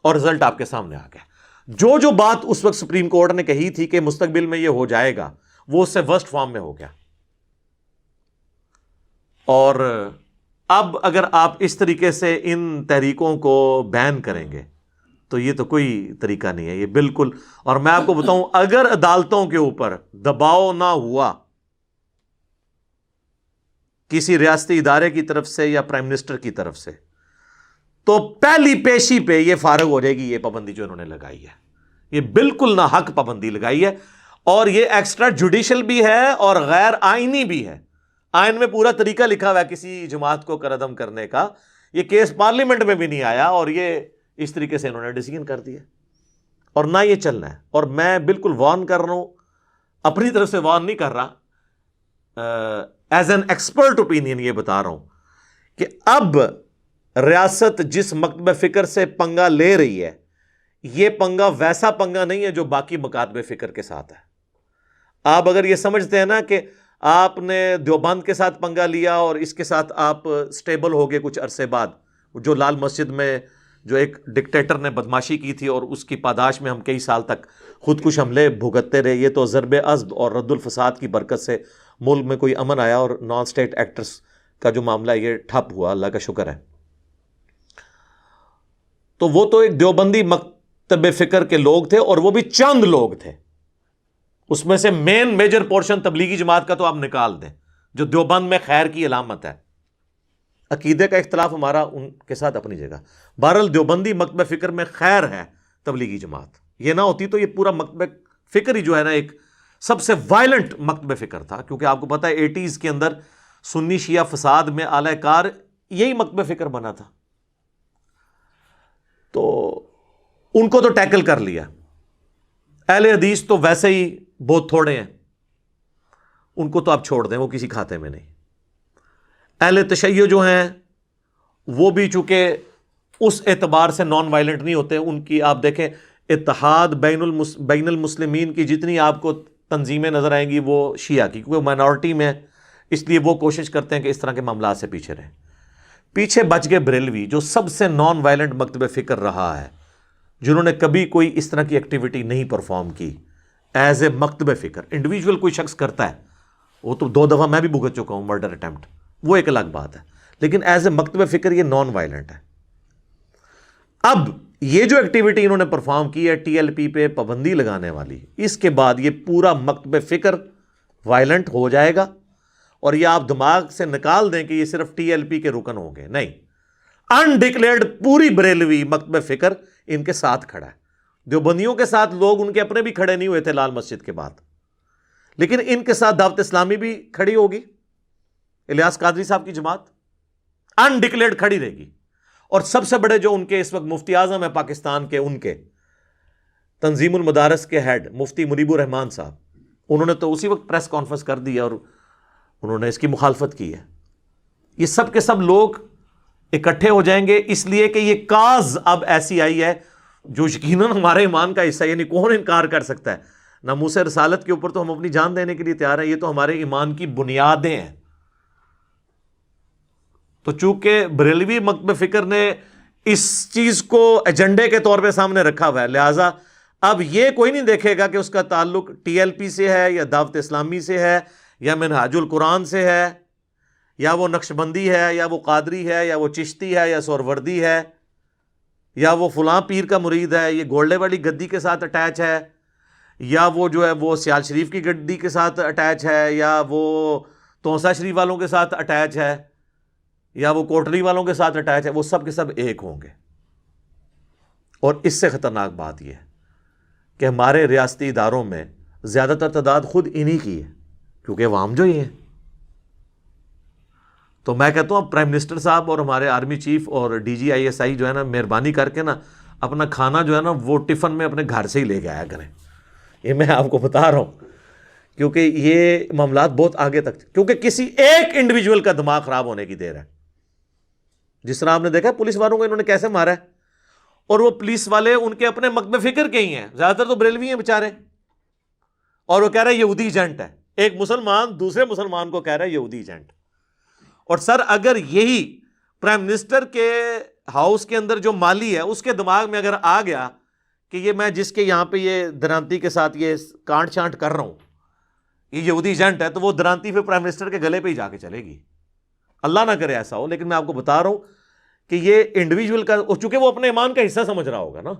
اور رزلٹ آپ کے سامنے آ گیا. جو بات اس وقت سپریم کورٹ نے کہی تھی کہ مستقبل میں یہ ہو جائے گا, وہ اس سے ورسٹ فارم میں ہو گیا. اور اب اگر آپ اس طریقے سے ان تحریکوں کو بین کریں گے تو یہ تو کوئی طریقہ نہیں ہے, یہ بالکل. اور میں آپ کو بتاؤں, اگر عدالتوں کے اوپر دباؤ نہ ہوا کسی ریاستی ادارے کی طرف سے یا پرائم منسٹر کی طرف سے, تو پہلی پیشی پہ یہ فارغ ہو جائے گی یہ پابندی جو انہوں نے لگائی ہے. یہ بالکل ناحق پابندی لگائی ہے, اور یہ ایکسٹرا جوڈیشل بھی ہے اور غیر آئینی بھی ہے. آئین میں پورا طریقہ لکھا ہوا ہے کسی جماعت کو کالعدم کرنے کا. یہ کیس پارلیمنٹ میں بھی نہیں آیا, اور یہ اس طریقے سے انہوں نے ڈیسیژن کر دیا, اور نہ یہ چلنا ہے. اور میں بالکل وارن کر رہا ہوں, اپنی طرف سے وارن نہیں کر رہا, ایز این ایکسپرٹ اوپینین یہ بتا رہا ہوں کہ اب ریاست جس مکتب فکر سے پنگا لے رہی ہے, یہ پنگا ویسا پنگا نہیں ہے جو باقی مکاتب فکر کے ساتھ ہے. آپ اگر یہ سمجھتے ہیں نا کہ آپ نے دیوبند کے ساتھ پنگا لیا اور اس کے ساتھ آپ سٹیبل ہو گئے کچھ عرصے بعد. جو لال مسجد میں جو ایک ڈکٹیٹر نے بدماشی کی تھی اور اس کی پاداش میں ہم کئی سال تک خودکش حملے بھگتتے رہے, یہ تو ضرب عضب اور رد الفساد کی برکت سے ملک میں کوئی امن آیا اور نان اسٹیٹ ایکٹرز کا جو معاملہ یہ ٹھپ ہوا, اللہ کا شکر ہے. تو وہ تو ایک دیوبندی مکتب فکر کے لوگ تھے, اور وہ بھی چند لوگ تھے. اس میں سے مین میجر پورشن تبلیغی جماعت کا تو آپ نکال دیں, جو دیوبند میں خیر کی علامت ہے. عقیدے کا اختلاف ہمارا ان کے ساتھ اپنی جگہ. بہرحال دیوبندی مکتب فکر میں خیر ہے تبلیغی جماعت. یہ نہ ہوتی تو یہ پورا مکتب فکر ہی جو ہے نا ایک سب سے وائلنٹ مکتب فکر تھا, کیونکہ آپ کو پتا ہے 80s کے اندر سنی شیعہ فساد میں اعلی کار یہی مکتب فکر بنا تھا. تو ان کو تو ٹیکل کر لیا. اہل حدیث تو ویسے ہی بہت تھوڑے ہیں, ان کو تو آپ چھوڑ دیں, وہ کسی کھاتے میں نہیں. اہل تشیع جو ہیں وہ بھی چونکہ اس اعتبار سے نان وائلنٹ نہیں ہوتے. ان کی آپ دیکھیں اتحاد بین المسلمین کی جتنی آپ کو تنظیمیں نظر آئیں گی وہ شیعہ کی, کیونکہ مائنورٹی میں, اس لیے وہ کوشش کرتے ہیں کہ اس طرح کے معاملات سے پیچھے رہیں. پیچھے بچ گئے بریلوی, جو سب سے نان وائلنٹ مکتب فکر رہا ہے, جنہوں نے کبھی کوئی اس طرح کی ایکٹیویٹی نہیں پرفارم کی ایز اے مکتب فکر. انڈیویجول کوئی شخص کرتا ہے, وہ تو 2 دفعہ میں بھی بھگت چکا ہوں مرڈر اٹیمپٹ, وہ ایک الگ بات ہے, لیکن ایز اے مکتب فکر یہ نان وائلنٹ ہے. اب یہ جو ایکٹیویٹی انہوں نے پرفارم کی ہے ٹی ایل پی پہ پابندی لگانے والی, اس کے بعد یہ پورا مکتب فکر وائلنٹ ہو جائے گا. اور یہ آپ دماغ سے نکال دیں کہ یہ صرف ٹی ایل پی کے رکن ہوں گے, نہیں. انڈکلیئرڈ پوری بریلوی مکتب فکر ان کے ساتھ کھڑا ہے. دیوبندیوں کے ساتھ لوگ ان کے اپنے بھی کھڑے نہیں ہوئے تھے لال مسجد کے بعد, لیکن ان کے ساتھ دعوت اسلامی بھی کھڑی ہوگی. الیاس قادری صاحب کی جماعت انڈکلیئرڈ کھڑی رہے گی. اور سب سے بڑے جو ان کے اس وقت مفتی اعظم ہے پاکستان کے, ان کے تنظیم المدارس کے ہیڈ مفتی منیب الرحمان صاحب, انہوں نے تو اسی وقت پریس کانفرنس کر دی اور انہوں نے اس کی مخالفت کی ہے. یہ سب کے سب لوگ اکٹھے ہو جائیں گے, اس لیے کہ یہ کاز اب ایسی آئی ہے جو یقیناً ہمارے ایمان کا حصہ ہے. یعنی کون انکار کر سکتا ہے؟ ناموس رسالت کے اوپر تو ہم اپنی جان دینے کے لیے تیار ہیں, یہ تو ہمارے ایمان کی بنیادیں ہیں. تو چونکہ بریلوی مکتب فکر نے اس چیز کو ایجنڈے کے طور پہ سامنے رکھا ہوا ہے, لہٰذا اب یہ کوئی نہیں دیکھے گا کہ اس کا تعلق ٹی ایل پی سے ہے یا دعوت اسلامی سے ہے یا منہاج القرآن سے ہے یا وہ نقشبندی ہے یا وہ قادری ہے یا وہ چشتی ہے یا سہروردی ہے یا وہ فلاں پیر کا مرید ہے, یہ گولڈے والی گدی کے ساتھ اٹیچ ہے, یا وہ جو ہے وہ سیال شریف کی گدی کے ساتھ اٹیچ ہے, یا وہ توسا شریف والوں کے ساتھ اٹیچ ہے, یا وہ کوٹری والوں کے ساتھ اٹیچ ہے. وہ سب کے سب ایک ہوں گے. اور اس سے خطرناک بات یہ ہے کہ ہمارے ریاستی اداروں میں زیادہ تر تعداد خود انہی کی ہے, کیونکہ عوام جو ہی ہیں. تو میں کہتا ہوں اب پرائم منسٹر صاحب اور ہمارے آرمی چیف اور D G I S I جو ہے نا, مہربانی کر کے نا اپنا کھانا جو ہے نا وہ ٹفن میں اپنے گھر سے ہی لے کے آیا کریں. یہ میں آپ کو بتا رہا ہوں, کیونکہ یہ معاملات بہت آگے تک, کیونکہ کسی ایک انڈیویجول کا دماغ خراب ہونے کی دیر ہے. جس طرح آپ نے دیکھا پولیس والوں کو انہوں نے کیسے مارا ہے, اور وہ پولیس والے ان کے اپنے مکتب فکر کے ہی ہیں, زیادہ تر تو بریلوی ہیں بیچارے, اور وہ کہہ رہے ہیں یہودی ایجنٹ ہے. ایک مسلمان دوسرے مسلمان کو کہہ رہا ہے یہودی ایجنٹ. اور سر اگر یہی پرائم منسٹر کے ہاؤس کے اندر جو مالی ہے اس کے دماغ میں اگر آ گیا کہ یہ میں جس کے یہاں پہ یہ درانتی کے ساتھ یہ کانٹ چانٹ کر رہا ہوں یہ یہودی ایجنٹ ہے, تو وہ درانتی پھر پرائم منسٹر کے گلے پہ ہی جا کے چلے گی. اللہ نہ کرے ایسا ہو, لیکن میں آپ کو بتا رہا ہوں کہ یہ انڈیویجول کا, چونکہ وہ اپنے ایمان کا حصہ سمجھ رہا ہوگا نا.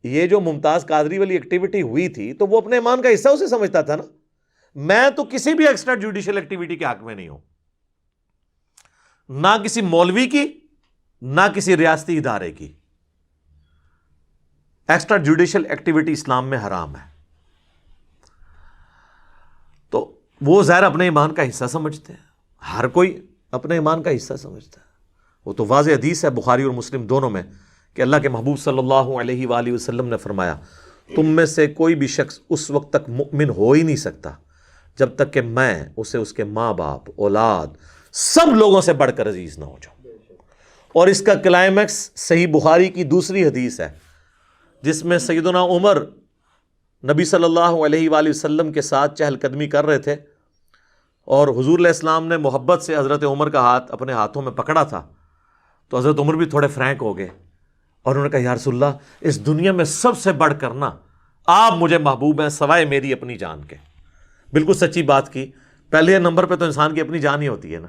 یہ جو ممتاز قادری والی ایکٹیویٹی ہوئی تھی تو وہ اپنے ایمان کا حصہ اسے سمجھتا تھا نا. میں تو کسی بھی ایکسٹرا جوڈیشل ایکٹیویٹی کے حق میں نہیں ہوں, نہ کسی مولوی کی نہ کسی ریاستی ادارے کی. ایکسٹرا جوڈیشل ایکٹیویٹی اسلام میں حرام ہے. تو وہ ظاہر اپنے ایمان کا حصہ سمجھتے ہیں, ہر کوئی اپنے ایمان کا حصہ سمجھتا ہے. وہ تو واضح حدیث ہے بخاری اور مسلم دونوں میں کہ اللہ کے محبوب صلی اللہ علیہ وآلہ وسلم نے فرمایا, تم میں سے کوئی بھی شخص اس وقت تک مؤمن ہو ہی نہیں سکتا جب تک کہ میں اسے اس کے ماں باپ اولاد سب لوگوں سے بڑھ کر عزیز نہ ہو جاؤں. اور اس کا کلائمیکس صحیح بخاری کی دوسری حدیث ہے جس میں سیدنا عمر نبی صلی اللہ علیہ وآلہ وسلم کے ساتھ چہل قدمی کر رہے تھے, اور حضور علیہ السلام نے محبت سے حضرت عمر کا ہاتھ اپنے ہاتھوں میں پکڑا تھا، تو حضرت عمر بھی تھوڑے فرینک ہو گئے اور انہوں نے کہا یا رسول اللہ اس دنیا میں سب سے بڑھ کر نا آپ مجھے محبوب ہیں سوائے میری اپنی جان کے۔ بالکل سچی بات کی، پہلے نمبر پہ تو انسان کی اپنی جان ہی ہوتی ہے نا۔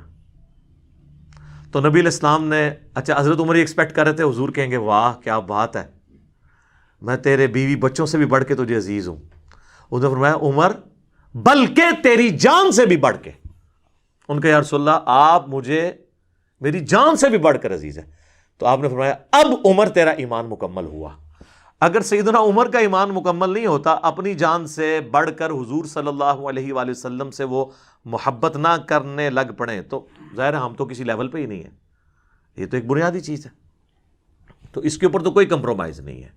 تو نبی علیہ السلام نے، اچھا حضرت عمر یہ ایکسپیکٹ کر رہے تھے حضور کہیں گے واہ کیا بات ہے، میں تیرے بیوی بچوں سے بھی بڑھ کے تجھے عزیز ہوں۔ انہوں نے فرمایا عمر بلکہ تیری جان سے بھی بڑھ کے۔ ان کا یا رسول اللہ آپ مجھے میری جان سے بھی بڑھ کر عزیز ہے۔ تو آپ نے فرمایا اب عمر تیرا ایمان مکمل ہوا۔ اگر سیدنا عمر کا ایمان مکمل نہیں ہوتا، اپنی جان سے بڑھ کر حضور صلی اللہ علیہ وآلہ وسلم سے وہ محبت نہ کرنے لگ پڑے، تو ظاہر ہے ہم تو کسی لیول پہ ہی نہیں ہے۔ یہ تو ایک بنیادی چیز ہے، تو اس کے اوپر تو کوئی کمپرومائز نہیں ہے،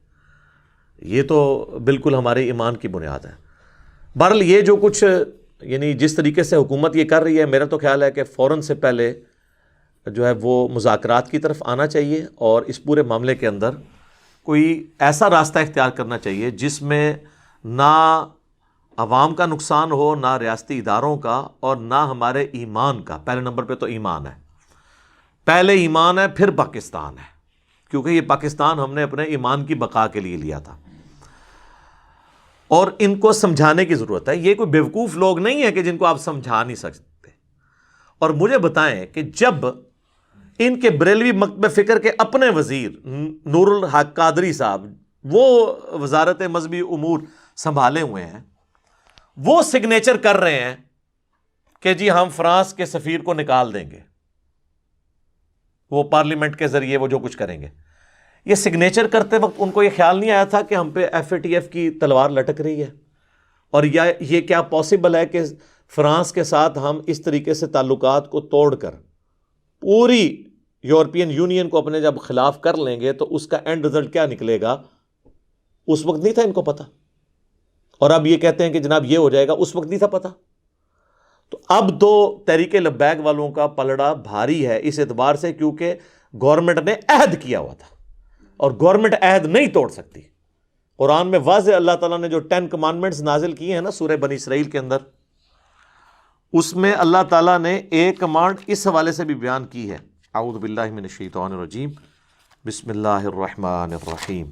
یہ تو بالکل ہمارے ایمان کی بنیاد ہے۔ بہرحال یہ جو کچھ یعنی جس طریقے سے حکومت یہ کر رہی ہے، میرا تو خیال ہے کہ فوراً سے پہلے جو ہے وہ مذاکرات کی طرف آنا چاہیے اور اس پورے معاملے کے اندر کوئی ایسا راستہ اختیار کرنا چاہیے جس میں نہ عوام کا نقصان ہو، نہ ریاستی اداروں کا، اور نہ ہمارے ایمان کا۔ پہلے نمبر پہ تو ایمان ہے، پہلے ایمان ہے پھر پاکستان ہے، کیونکہ یہ پاکستان ہم نے اپنے ایمان کی بقا کے لیے لیا تھا، اور ان کو سمجھانے کی ضرورت ہے۔ یہ کوئی بیوقوف لوگ نہیں ہے کہ جن کو آپ سمجھا نہیں سکتے۔ اور مجھے بتائیں کہ جب ان کے بریلوی مکتب فکر کے اپنے وزیر نور الحق قادری صاحب، وہ وزارت مذہبی امور سنبھالے ہوئے ہیں، وہ سگنیچر کر رہے ہیں کہ جی ہم فرانس کے سفیر کو نکال دیں گے، وہ پارلیمنٹ کے ذریعے وہ جو کچھ کریں گے۔ یہ سگنیچر کرتے وقت ان کو یہ خیال نہیں آیا تھا کہ ہم پہ ایف اے ٹی ایف کی تلوار لٹک رہی ہے، اور یہ کیا پاسبل ہے کہ فرانس کے ساتھ ہم اس طریقے سے تعلقات کو توڑ کر پوری یورپین یونین کو اپنے جب خلاف کر لیں گے تو اس کا اینڈ رزلٹ کیا نکلے گا؟ اس وقت نہیں تھا ان کو پتا، اور اب یہ کہتے ہیں کہ جناب یہ ہو جائے گا، اس وقت نہیں تھا پتا۔ تو اب تو تحریک لبیک والوں کا پلڑا بھاری ہے اس اعتبار سے کیونکہ گورنمنٹ نے عہد کیا ہوا تھا، اور گورنمنٹ عہد نہیں توڑ سکتی۔ قرآن میں واضح اللہ تعالیٰ نے جو 10 کمانڈمنٹس نازل کیے ہیں نا سورہ بنی اسرائیل کے اندر، اس میں اللہ تعالیٰ نے ایک کمانڈ اس حوالے سے بھی بیان کی ہے۔ اعوذ باللہ من الشیطان الرجیم، بسم اللہ الرحمن الرحیم۔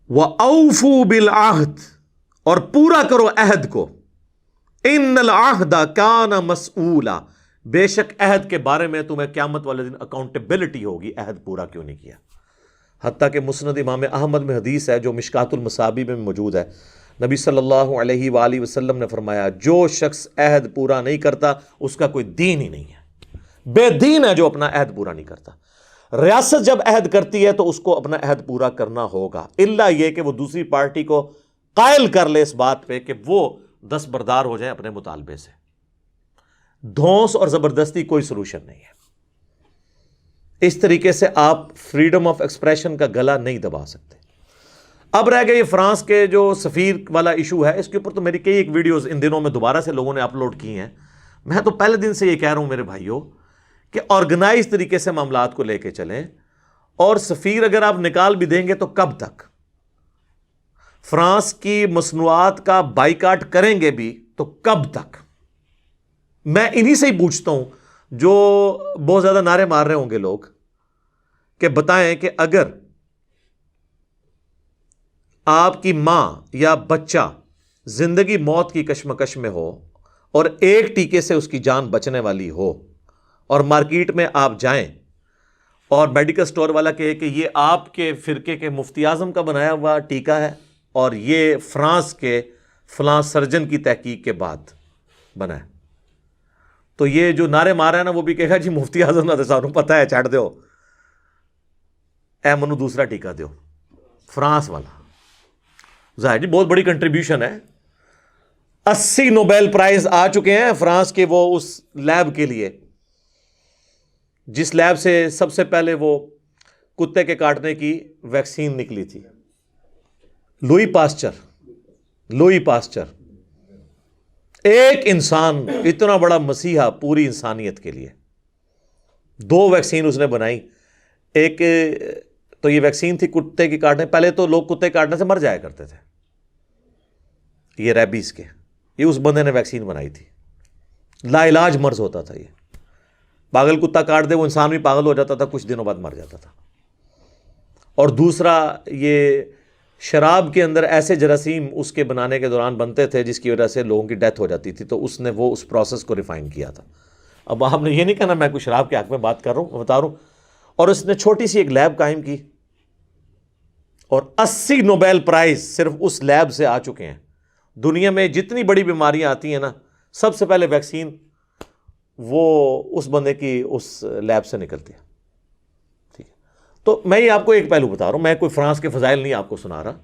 وَأَوْفُوا بِالْعَهْدِ، اور پورا کرو عہد کو، ان العہد کان مسئولا، بے شک عہد کے بارے میں تمہیں قیامت والے دن اکاؤنٹیبلٹی ہوگی، عہد پورا کیوں نہیں کیا۔ حتیٰ کہ مسند امام احمد میں حدیث ہے جو مشکات المصابیح میں موجود ہے، نبی صلی اللہ علیہ وآلہ وسلم نے فرمایا جو شخص عہد پورا نہیں کرتا اس کا کوئی دین ہی نہیں ہے، بے دین ہے جو اپنا عہد پورا نہیں کرتا۔ ریاست جب عہد کرتی ہے تو اس کو اپنا عہد پورا کرنا ہوگا، الا یہ کہ وہ دوسری پارٹی کو قائل کر لے اس بات پہ کہ وہ دستبردار ہو جائیں اپنے مطالبے سے۔ دھونس اور زبردستی کوئی سلوشن نہیں ہے۔ اس طریقے سے آپ فریڈم آف ایکسپریشن کا گلا نہیں دبا سکتے۔ اب رہ گئے یہ فرانس کے جو سفیر والا ایشو ہے، اس کے اوپر تو میری کئی ایک ویڈیوز ان دنوں میں دوبارہ سے لوگوں نے اپلوڈ کی ہیں۔ میں تو پہلے دن سے یہ کہہ رہا ہوں میرے بھائیوں کہ آرگنائز طریقے سے معاملات کو لے کے چلیں، اور سفیر اگر آپ نکال بھی دیں گے تو کب تک؟ فرانس کی مصنوعات کا بائیکاٹ کریں گے بھی تو کب تک؟ میں انہی سے ہی پوچھتا ہوں جو بہت زیادہ نعرے مار رہے ہوں گے لوگ، کہ بتائیں کہ اگر آپ کی ماں یا بچہ زندگی موت کی کشمکش میں ہو اور ایک ٹیکے سے اس کی جان بچنے والی ہو، اور مارکیٹ میں آپ جائیں اور میڈیکل سٹور والا کہے کہ یہ آپ کے فرقے کے مفتی اعظم کا بنایا ہوا ٹیکہ ہے اور یہ فرانس کے فلاں سرجن کی تحقیق کے بعد بنا ہے، تو یہ جو نعرے مارا ہے نا وہ بھی کہے گا جی مفتی اعظم نہ سانو پتہ ہے، چھڑ دیو، اے منو دوسرا ٹیکہ دیو فرانس والا۔ ظاہر جی بہت بڑی کنٹریبیوشن ہے، 80 نوبیل پرائز آ چکے ہیں فرانس کے وہ اس لیب کے لیے جس لیب سے سب سے پہلے وہ کتے کے کاٹنے کی ویکسین نکلی تھی، لوئی پاسچر، ایک انسان اتنا بڑا مسیحا پوری انسانیت کے لیے، 2 ویکسین اس نے بنائی۔ ایک تو یہ ویکسین تھی کتے کی کاٹنے، پہلے تو لوگ کتے کاٹنے سے مر جایا کرتے تھے، یہ ریبیز کے، یہ اس بندے نے ویکسین بنائی تھی، لا علاج مرض ہوتا تھا یہ، پاگل کتا کاٹ دے وہ انسان بھی پاگل ہو جاتا تھا، کچھ دنوں بعد مر جاتا تھا۔ اور دوسرا، یہ شراب کے اندر ایسے جراثیم اس کے بنانے کے دوران بنتے تھے جس کی وجہ سے لوگوں کی ڈیتھ ہو جاتی تھی، تو اس نے وہ اس پروسیس کو ریفائن کیا تھا۔ اب آپ نے یہ نہیں کہنا میں کوئی شراب کے حق میں بات کر رہا ہوں، بتا رہا ہوں۔ اور اس نے چھوٹی سی ایک لیب قائم کی اور 80 نوبیل پرائز صرف اس لیب سے آ چکے ہیں۔ دنیا میں جتنی بڑی بیماریاں آتی ہیں نا، سب سے پہلے ویکسین وہ اس بندے کی اس لیب سے نکلتی ہے، ٹھیک ہے۔ تو میں یہ آپ کو ایک پہلو بتا رہا ہوں، میں کوئی فرانس کے فضائل نہیں آپ کو سنا رہا،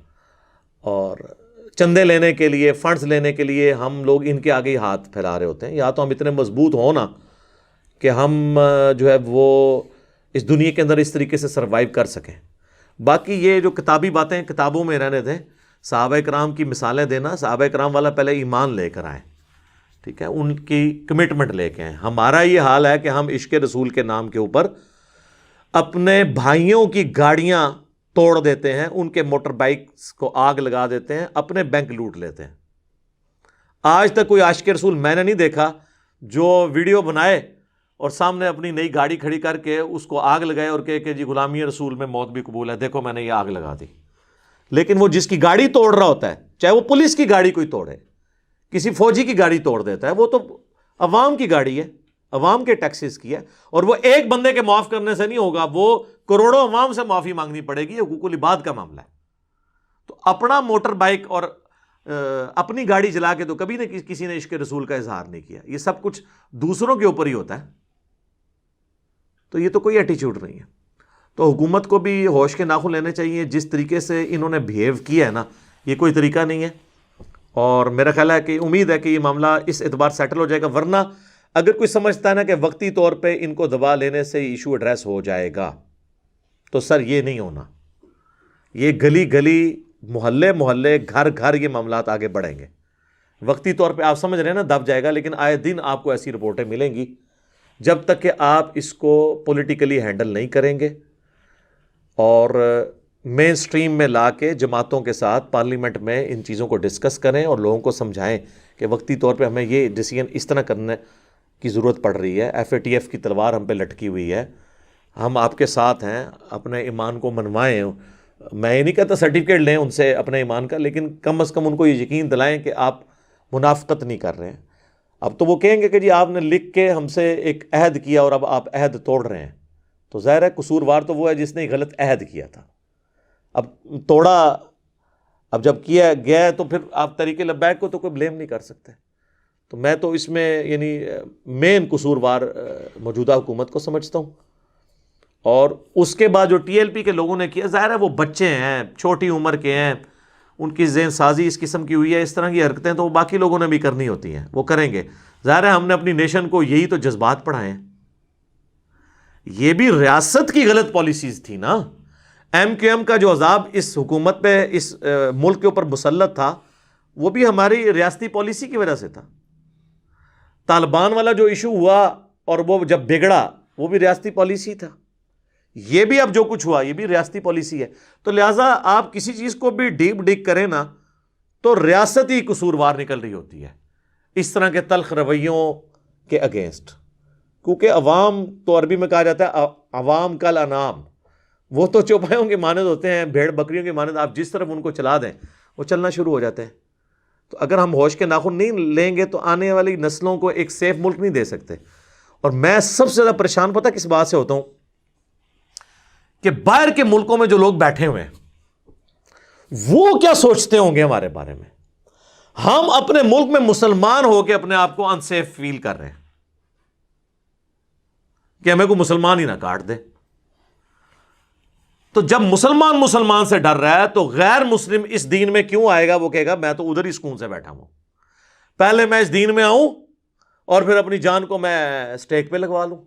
اور چندے لینے کے لیے، فنڈز لینے کے لیے ہم لوگ ان کے آگے ہی ہاتھ پھیلا رہے ہوتے ہیں۔ یا تو ہم اتنے مضبوط ہوں نا کہ ہم جو ہے وہ اس دنیا کے اندر اس طریقے سے سروائیو کر سکیں۔ باقی یہ جو کتابی باتیں کتابوں میں رہنے دیں، صحابہ کرام کی مثالیں دینا، صحابہ کرام والا پہلے ایمان لے کر آئیں، ٹھیک ہے، ان کی کمٹمنٹ لے کے آئیں۔ ہمارا یہ حال ہے کہ ہم عشق رسول کے نام کے اوپر اپنے بھائیوں کی گاڑیاں توڑ دیتے ہیں، ان کے موٹر بائکس کو آگ لگا دیتے ہیں، اپنے بینک لوٹ لیتے ہیں۔ آج تک کوئی عاشق رسول میں نے نہیں دیکھا جو ویڈیو بنائے اور سامنے اپنی نئی گاڑی کھڑی کر کے اس کو آگ لگائے اور کہے کہ جی غلامی رسول میں موت بھی قبول ہے، دیکھو میں نے یہ آگ لگا دی۔ لیکن وہ جس کی گاڑی توڑ رہا ہوتا ہے، چاہے وہ پولیس کی گاڑی کوئی توڑے، کسی فوجی کی گاڑی توڑ دیتا ہے، وہ تو عوام کی گاڑی ہے، عوام کے ٹیکسز کی ہے، اور وہ ایک بندے کے معاف کرنے سے نہیں ہوگا، وہ کروڑوں عوام سے معافی مانگنی پڑے گی، یہ حقوق العباد کا معاملہ ہے۔ تو اپنا موٹر بائک اور اپنی گاڑی جلا کے تو کبھی نہ کسی نے عشق رسول کا اظہار نہیں کیا، یہ سب کچھ دوسروں کے اوپر ہی ہوتا ہے، تو یہ تو کوئی ایٹیچیوڈ نہیں ہے۔ تو حکومت کو بھی ہوش کے ناخن لینے چاہیے، جس طریقے سے انہوں نے بہیو کیا ہے نا، یہ کوئی طریقہ نہیں ہے، اور میرا خیال ہے کہ امید ہے کہ یہ معاملہ اس اعتبار سیٹل ہو جائے گا، ورنہ اگر کوئی سمجھتا ہے نا کہ وقتی طور پہ ان کو دبا لینے سے ایشو ایڈریس ہو جائے گا، تو سر یہ نہیں ہونا، یہ گلی گلی، محلے محلے، گھر گھر یہ معاملات آگے بڑھیں گے۔ وقتی طور پہ آپ سمجھ رہے ہیں نا دب جائے گا، لیکن آئے دن آپ کو ایسی رپورٹیں ملیں گی، جب تک کہ آپ اس کو پولیٹیکلی ہینڈل نہیں کریں گے اور مین سٹریم میں لا کے جماعتوں کے ساتھ پارلیمنٹ میں ان چیزوں کو ڈسکس کریں اور لوگوں کو سمجھائیں کہ وقتی طور پہ ہمیں یہ ڈیسیژن اس طرح کرنے کی ضرورت پڑ رہی ہے، FATF کی تلوار ہم پہ لٹکی ہوئی ہے، ہم آپ کے ساتھ ہیں، اپنے ایمان کو منوائیں۔ میں یہ نہیں کہتا سرٹیفکیٹ لیں ان سے اپنے ایمان کا، لیکن کم از کم ان کو یہ یقین دلائیں کہ آپ منافقت نہیں کر رہے ہیں۔ اب تو وہ کہیں گے کہ جی آپ نے لکھ کے ہم سے ایک عہد کیا اور اب آپ عہد توڑ رہے ہیں، تو ظاہر ہے قصوروار تو وہ ہے جس نے غلط عہد کیا تھا، اب توڑا، اب جب کیا گیا ہے تو پھر آپ طریق لبیک کو تو کوئی بلیم نہیں کر سکتے۔ تو میں تو اس میں یعنی مین قصوروار موجودہ حکومت کو سمجھتا ہوں، اور اس کے بعد جو TLP کے لوگوں نے کیا، ظاہر ہے وہ بچے ہیں، چھوٹی عمر کے ہیں، ان کی ذہن سازی اس قسم کی ہوئی ہے، اس طرح کی حرکتیں تو باقی لوگوں نے بھی کرنی ہوتی ہیں، وہ کریں گے۔ ظاہر ہے ہم نے اپنی نیشن کو یہی تو جذبات پڑھائے ہیں، یہ بھی ریاست کی غلط پالیسیز تھی نا۔ MQM کا جو عذاب اس حکومت پہ، اس ملک کے اوپر مسلط تھا، وہ بھی ہماری ریاستی پالیسی کی وجہ سے تھا۔ طالبان والا جو ایشو ہوا اور وہ جب بگڑا، وہ بھی ریاستی پالیسی تھا۔ یہ بھی اب جو کچھ ہوا یہ بھی ریاستی پالیسی ہے۔ تو لہٰذا آپ کسی چیز کو بھی ڈیپ ڈگ کریں نا تو ریاست ہی قصوروار نکل رہی ہوتی ہے اس طرح کے تلخ رویوں کے اگینسٹ، کیونکہ عوام تو عربی میں کہا جاتا ہے عوام کل انعام، وہ تو چوپایوں کے مانند ہوتے ہیں، بھیڑ بکریوں کے مانند، آپ جس طرف ان کو چلا دیں وہ چلنا شروع ہو جاتے ہیں۔ تو اگر ہم ہوش کے ناخن نہیں لیں گے تو آنے والی نسلوں کو ایک سیف ملک نہیں دے سکتے۔ اور میں سب سے زیادہ پریشان پتہ کس بات سے ہوتا ہوں کہ باہر کے ملکوں میں جو لوگ بیٹھے ہوئے ہیں وہ کیا سوچتے ہوں گے ہمارے بارے میں۔ ہم اپنے ملک میں مسلمان ہو کے اپنے آپ کو انسیف فیل کر رہے ہیں کہ ہمیں کوئی مسلمان ہی نہ کاٹ دے۔ تو جب مسلمان سے ڈر رہا ہے تو غیر مسلم اس دین میں کیوں آئے گا؟ وہ کہے گا میں تو ادھر ہی سکون سے بیٹھا ہوں، پہلے میں اس دین میں آؤں اور پھر اپنی جان کو میں سٹیک پہ لگوا لوں۔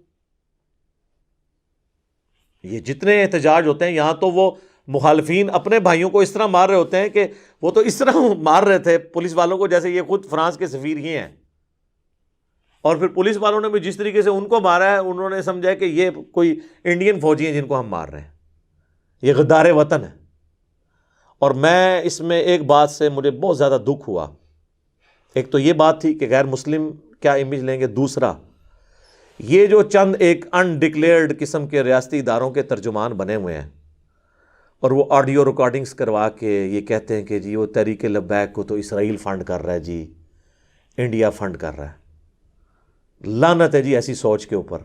یہ جتنے احتجاج ہوتے ہیں یہاں تو وہ مخالفین اپنے بھائیوں کو اس طرح مار رہے ہوتے ہیں کہ وہ تو اس طرح مار رہے تھے پولیس والوں کو جیسے یہ خود فرانس کے سفیر ہی ہیں، اور پھر پولیس والوں نے بھی جس طریقے سے ان کو مارا ہے انہوں نے سمجھا کہ یہ کوئی انڈین فوجی ہیں جن کو ہم مار رہے ہیں، یہ غدار وطن ہے۔ اور میں اس میں ایک بات سے مجھے بہت زیادہ دکھ ہوا ایک تو یہ بات تھی کہ غیر مسلم کیا امیج لیں گے، دوسرا یہ جو چند ایک انڈکلیئرڈ قسم کے ریاستی اداروں کے ترجمان بنے ہوئے ہیں اور وہ آڈیو ریکارڈنگز کروا کے یہ کہتے ہیں کہ جی وہ تحریک لبیک کو تو اسرائیل فنڈ کر رہا ہے، جی انڈیا فنڈ کر رہا ہے۔ لعنت ہے جی ایسی سوچ کے اوپر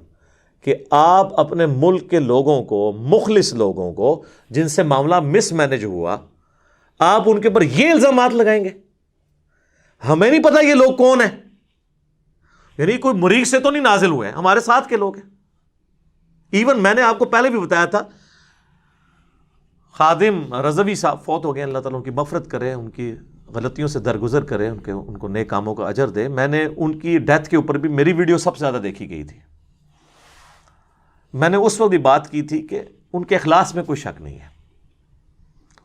کہ آپ اپنے ملک کے لوگوں کو، مخلص لوگوں کو جن سے معاملہ مس مینج ہوا، آپ ان کے اوپر یہ الزامات لگائیں گے۔ ہمیں نہیں پتہ یہ لوگ کون ہیں، یعنی کوئی مریخ سے تو نہیں نازل ہوئے ہیں، ہمارے ساتھ کے لوگ ہیں۔ ایون میں نے آپ کو پہلے بھی بتایا تھا، خادم رضوی صاحب فوت ہو گئے، اللہ تعالیٰ ان کی مغفرت کرے، ان کی غلطیوں سے درگزر کرے، ان کو نیک کاموں کا اجر دے۔ میں نے ان کی ڈیتھ کے اوپر بھی میری ویڈیو سب سے زیادہ دیکھی گئی تھی۔ میں نے اس وقت بھی بات کی تھی کہ ان کے اخلاص میں کوئی شک نہیں ہے،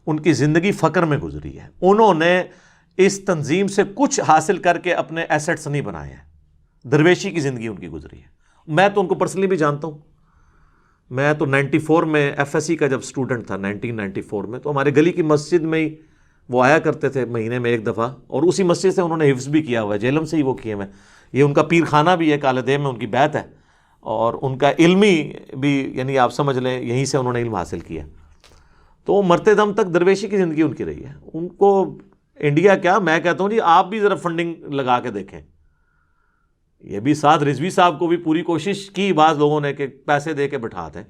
ان کی زندگی فقر میں گزری ہے، انہوں نے اس تنظیم سے کچھ حاصل کر کے اپنے ایسٹس نہیں بنائے ہیں، درویشی کی زندگی ان کی گزری ہے۔ میں تو ان کو پرسنلی بھی جانتا ہوں، میں تو 94 میں ایف ایس سی کا جب اسٹوڈنٹ تھا 1994 میں، تو ہمارے گلی کی مسجد میں ہی وہ آیا کرتے تھے مہینے میں ایک دفعہ، اور اسی مسجد سے انہوں نے حفظ بھی کیا ہوا ہے، جیلم سے ہی وہ کیے ہوئے۔ یہ ان کا پیر خانہ بھی ہے، کالے دیو میں ان کی بیت ہے، اور ان کا علمی بھی، یعنی آپ سمجھ لیں یہیں سے انہوں نے علم حاصل کیا۔ تو مرتے دم تک درویشی کی زندگی ان کی رہی ہے۔ ان کو انڈیا کیا، میں کہتا ہوں جی آپ بھی ذرا فنڈنگ لگا کے دیکھیں۔ یہ بھی ساتھ رضوی صاحب کو بھی پوری کوشش کی بعض لوگوں نے کہ پیسے دے کے بٹھا دیں،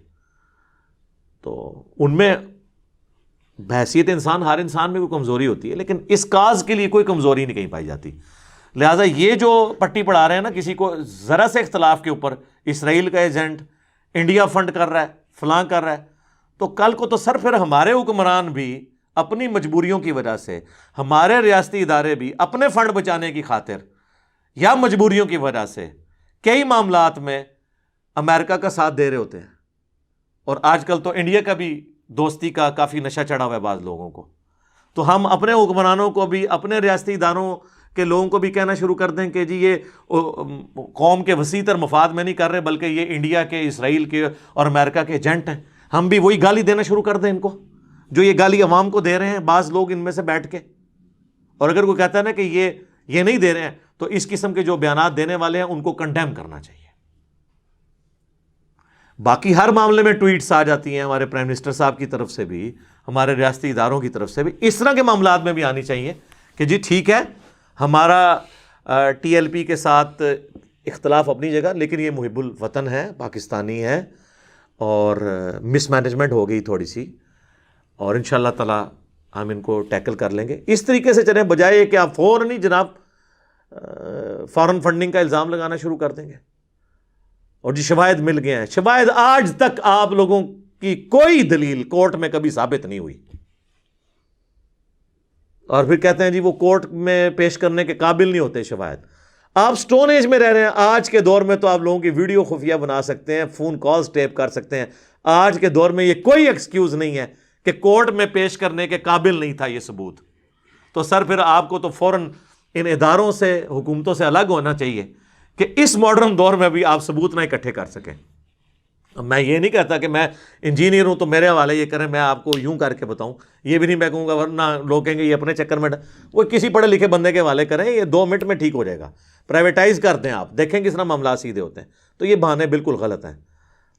تو ان میں بحیثیت انسان، ہر انسان میں کوئی کمزوری ہوتی ہے، لیکن اس کاز کے لیے کوئی کمزوری نہیں کہیں پائی جاتی۔ لہٰذا یہ جو پٹی پڑھا رہے ہیں نا کسی کو ذرا سے اختلاف کے اوپر، اسرائیل کا ایجنٹ، انڈیا فنڈ کر رہا ہے، فلاں کر رہا ہے، تو کل کو تو سر پھر ہمارے حکمران بھی اپنی مجبوریوں کی وجہ سے، ہمارے ریاستی ادارے بھی اپنے فنڈ بچانے کی خاطر یا مجبوریوں کی وجہ سے کئی معاملات میں امریکہ کا ساتھ دے رہے ہوتے ہیں۔ اور آج کل تو انڈیا کا بھی دوستی کا کافی نشہ چڑھا ہوا ہے بعض لوگوں کو، تو ہم اپنے حکمرانوں کو بھی، اپنے ریاستی اداروں کے لوگوں کو بھی کہنا شروع کر دیں کہ جی یہ قوم کے وسیع تر مفاد میں نہیں کر رہے، بلکہ یہ انڈیا کے، اسرائیل کے اور امریکہ کے ایجنٹ ہیں۔ ہم بھی وہی گالی دینا شروع کر دیں ان کو جو یہ گالی عوام کو دے رہے ہیں بعض لوگ ان میں سے بیٹھ کے۔ اور اگر کوئی کہتا ہے نا کہ یہ نہیں دے رہے ہیں، تو اس قسم کے جو بیانات دینے والے ہیں ان کو کنڈیم کرنا چاہیے۔ باقی ہر معاملے میں ٹویٹس آ جاتی ہیں ہمارے پرائم منسٹر صاحب کی طرف سے بھی، ہمارے ریاستی اداروں کی طرف سے بھی، اس طرح کے معاملات میں بھی آنی چاہیے کہ جی ٹھیک ہے ہمارا ٹی ایل پی کے ساتھ اختلاف اپنی جگہ، لیکن یہ محب الوطن ہے، پاکستانی ہے، اور مس مینجمنٹ ہو گئی تھوڑی سی، اور انشاءاللہ تعالی ہم ان کو ٹیکل کر لیں گے۔ اس طریقے سے چلیں، بجائے کہ آپ فوراً ہی جناب فارن فنڈنگ کا الزام لگانا شروع کر دیں گے۔ اور جی شواہد مل گئے ہیں، شواہد آج تک آپ لوگوں کی کوئی دلیل کورٹ میں کبھی ثابت نہیں ہوئی، اور پھر کہتے ہیں جی وہ کورٹ میں پیش کرنے کے قابل نہیں ہوتے شواہد۔ آپ سٹون ایج میں رہ رہے ہیں، آج کے دور میں تو آپ لوگوں کی ویڈیو خفیہ بنا سکتے ہیں، فون کالز ٹیپ کر سکتے ہیں۔ آج کے دور میں یہ کوئی ایکسکیوز نہیں ہے کہ کورٹ میں پیش کرنے کے قابل نہیں تھا یہ ثبوت، تو سر پھر آپ کو تو فوراً ان اداروں سے، حکومتوں سے الگ ہونا چاہیے کہ اس ماڈرن دور میں بھی آپ ثبوت نہ اکٹھے کر سکیں۔ میں یہ نہیں کہتا کہ میں انجینئر ہوں تو میرے حوالے یہ کریں، میں آپ کو یوں کر کے بتاؤں، یہ بھی نہیں میں کہوں گا، ورنہ لوگ کہیں گے یہ اپنے چکر میں، وہ کسی پڑھے لکھے بندے کے حوالے کریں، یہ 2 منٹ میں ٹھیک ہو جائے گا۔ پرائیویٹائز کر دیں، آپ دیکھیں کس طرح معاملات سیدھے ہوتے ہیں۔ تو یہ بہانے بالکل غلط ہیں۔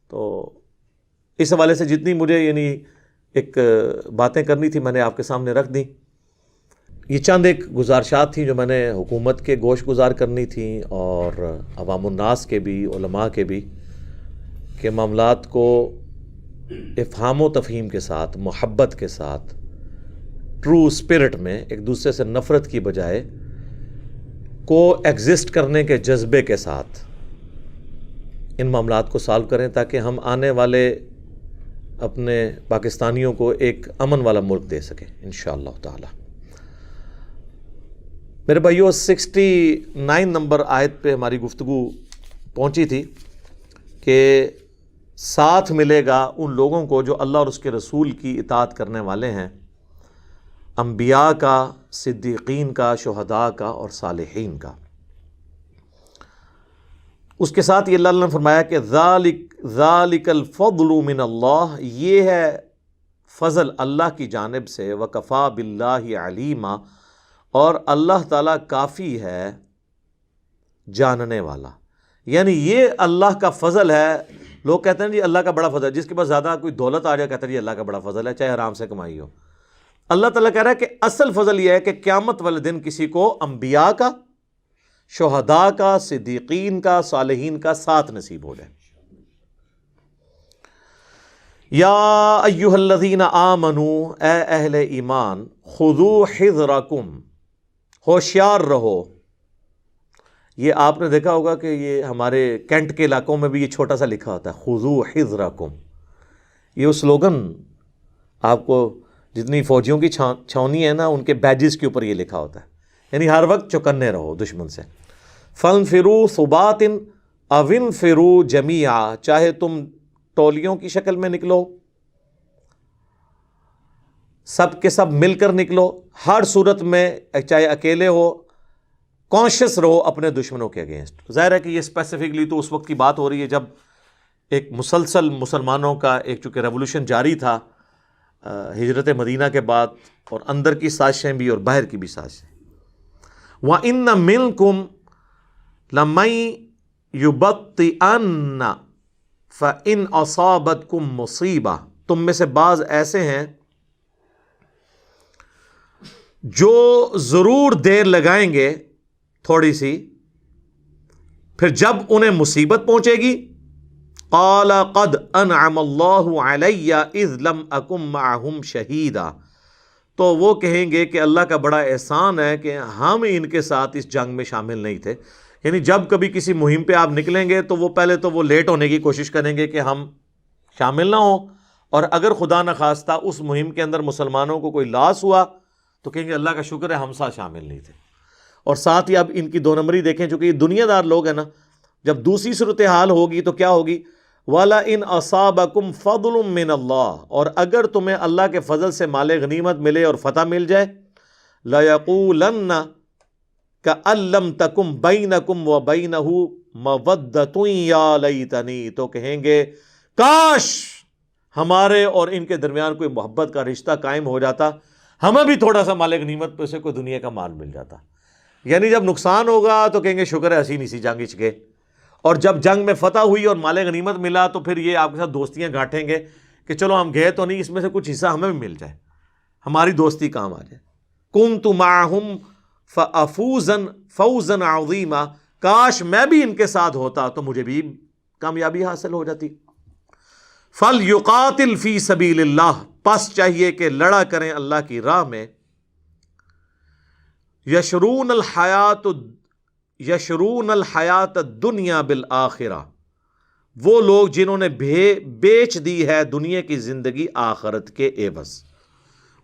تو اس حوالے سے جتنی مجھے یعنی ایک باتیں کرنی تھی میں نے آپ کے سامنے رکھ دیں۔ یہ چند ایک گزارشات تھیں جو میں نے حکومت کے گوش گزار کرنی تھیں، اور عوام الناس کے بھی، علماء کے بھی، کہ معاملات کو افہام و تفہیم کے ساتھ، محبت کے ساتھ، ٹرو اسپرٹ میں، ایک دوسرے سے نفرت کی بجائے کو ایگزسٹ کرنے کے جذبے کے ساتھ ان معاملات کو سالو کریں، تاکہ ہم آنے والے اپنے پاکستانیوں کو ایک امن والا ملک دے سکیں انشاءاللہ تعالی۔ میرے بھائیو، 69 نمبر آیت پہ ہماری گفتگو پہنچی تھی کہ ساتھ ملے گا ان لوگوں کو جو اللہ اور اس کے رسول کی اطاعت کرنے والے ہیں، انبیاء کا، صدیقین کا، شہداء کا اور صالحین کا۔ اس کے ساتھ یہ اللہ نے فرمایا کہ ذالک الفضل من اللہ، یہ ہے فضل اللہ کی جانب سے، وکفا باللہ علیما، اور اللہ تعالیٰ کافی ہے جاننے والا. یعنی یہ اللہ کا فضل ہے. لوگ کہتے ہیں جی اللہ کا بڑا فضل ہے، جس کے پاس زیادہ کوئی دولت آ جائے کہتا ہے جی اللہ کا بڑا فضل ہے، چاہے آرام سے کمائی ہو. اللہ تعالیٰ کہہ رہا ہے کہ اصل فضل یہ ہے کہ قیامت والے دن کسی کو انبیاء کا، شہداء کا، صدیقین کا، صالحین کا ساتھ نصیب ہو جائے. یا ایھا الذین آمنوا، اے اہل ایمان، خذوا حذرکم، ہوشیار رہو. یہ آپ نے دیکھا ہوگا کہ یہ ہمارے کینٹ کے علاقوں میں بھی یہ چھوٹا سا لکھا ہوتا ہے، خذوا حذرکم. یہ وہ سلوگن آپ کو جتنی فوجیوں کی چھاونی ہے نا ان کے بیجز کے اوپر یہ لکھا ہوتا ہے، یعنی ہر وقت چوکنے رہو دشمن سے. فانفروا ثبات او انفروا جمیعا، چاہے تم ٹولیوں کی شکل میں نکلو، سب کے سب مل کر نکلو، ہر صورت میں چاہے اکیلے ہو، کانشیس رہو اپنے دشمنوں کے اگینسٹ. ظاہر ہے کہ یہ اسپیسیفکلی تو اس وقت کی بات ہو رہی ہے جب ایک مسلسل مسلمانوں کا ایک چونکہ ریولوشن جاری تھا ہجرت مدینہ کے بعد، اور اندر کی سازشیں بھی اور باہر کی بھی سازشیں. وَإِنَّ مِنْكُمْ لَمَن يُبَطِّئَنَّ فَإِنْ أَصَابَتْكُمْ مُصِیبَةٌ، تم میں سے بعض ایسے ہیں جو ضرور دیر لگائیں گے تھوڑی سی، پھر جب انہیں مصیبت پہنچے گی قال قد انعم اللہ علی اذ لم اکن معہم شہیدا، تو وہ کہیں گے کہ اللہ کا بڑا احسان ہے کہ ہم ان کے ساتھ اس جنگ میں شامل نہیں تھے. یعنی جب کبھی کسی مہم پہ آپ نکلیں گے تو وہ پہلے تو وہ لیٹ ہونے کی کوشش کریں گے کہ ہم شامل نہ ہوں، اور اگر خدا نخواستہ اس مہم کے اندر مسلمانوں کو کوئی لاس ہوا تو کہیں گے اللہ کا شکر ہے ہم ساتھ شامل نہیں تھے. اور ساتھ ہی اب ان کی دو نمبری دیکھیں، چونکہ یہ دنیا دار لوگ ہیں نا، جب دوسری صورتحال ہوگی تو کیا ہوگی؟ وَلَئِنْ أَصَابَكُمْ فَضْلٌ مِّنَ اللَّهِ، اور اگر تمہیں اللہ کے فضل سے مال غنیمت ملے اور فتح مل جائے، لَيَقُولَنَّ كَأَن لَّمْ تَكُن بَيْنَكُمْ وَبَيْنَهُ مَوَدَّةٌ يَا لَيْتَنِي، تو کہیں گے کاش ہمارے اور ان کے درمیان کوئی محبت کا رشتہ قائم ہو جاتا، ہمیں بھی تھوڑا سا مال غنیمت پہ سے کوئی دنیا کا مال مل جاتا. یعنی جب نقصان ہوگا تو کہیں گے شکر ہے اسی نہیں سی جنگ چ گئے، اور جب جنگ میں فتح ہوئی اور مال غنیمت ملا تو پھر یہ آپ کے ساتھ دوستیاں گھاٹیں گے کہ چلو ہم گئے تو نہیں، اس میں سے کچھ حصہ ہمیں بھی مل جائے، ہماری دوستی کام آ جائے. کنت معہم فافوزا فوزا عظیما، کاش میں بھی ان کے ساتھ ہوتا تو مجھے بھی کامیابی حاصل ہو جاتی. فلیقاتل فی سبیل اللہ، پس چاہیے کہ لڑا کریں اللہ کی راہ میں. یشرون الحیات الدنیا بالآخرہ، وہ لوگ جنہوں نے بیچ دی ہے دنیا کی زندگی آخرت کے عوض.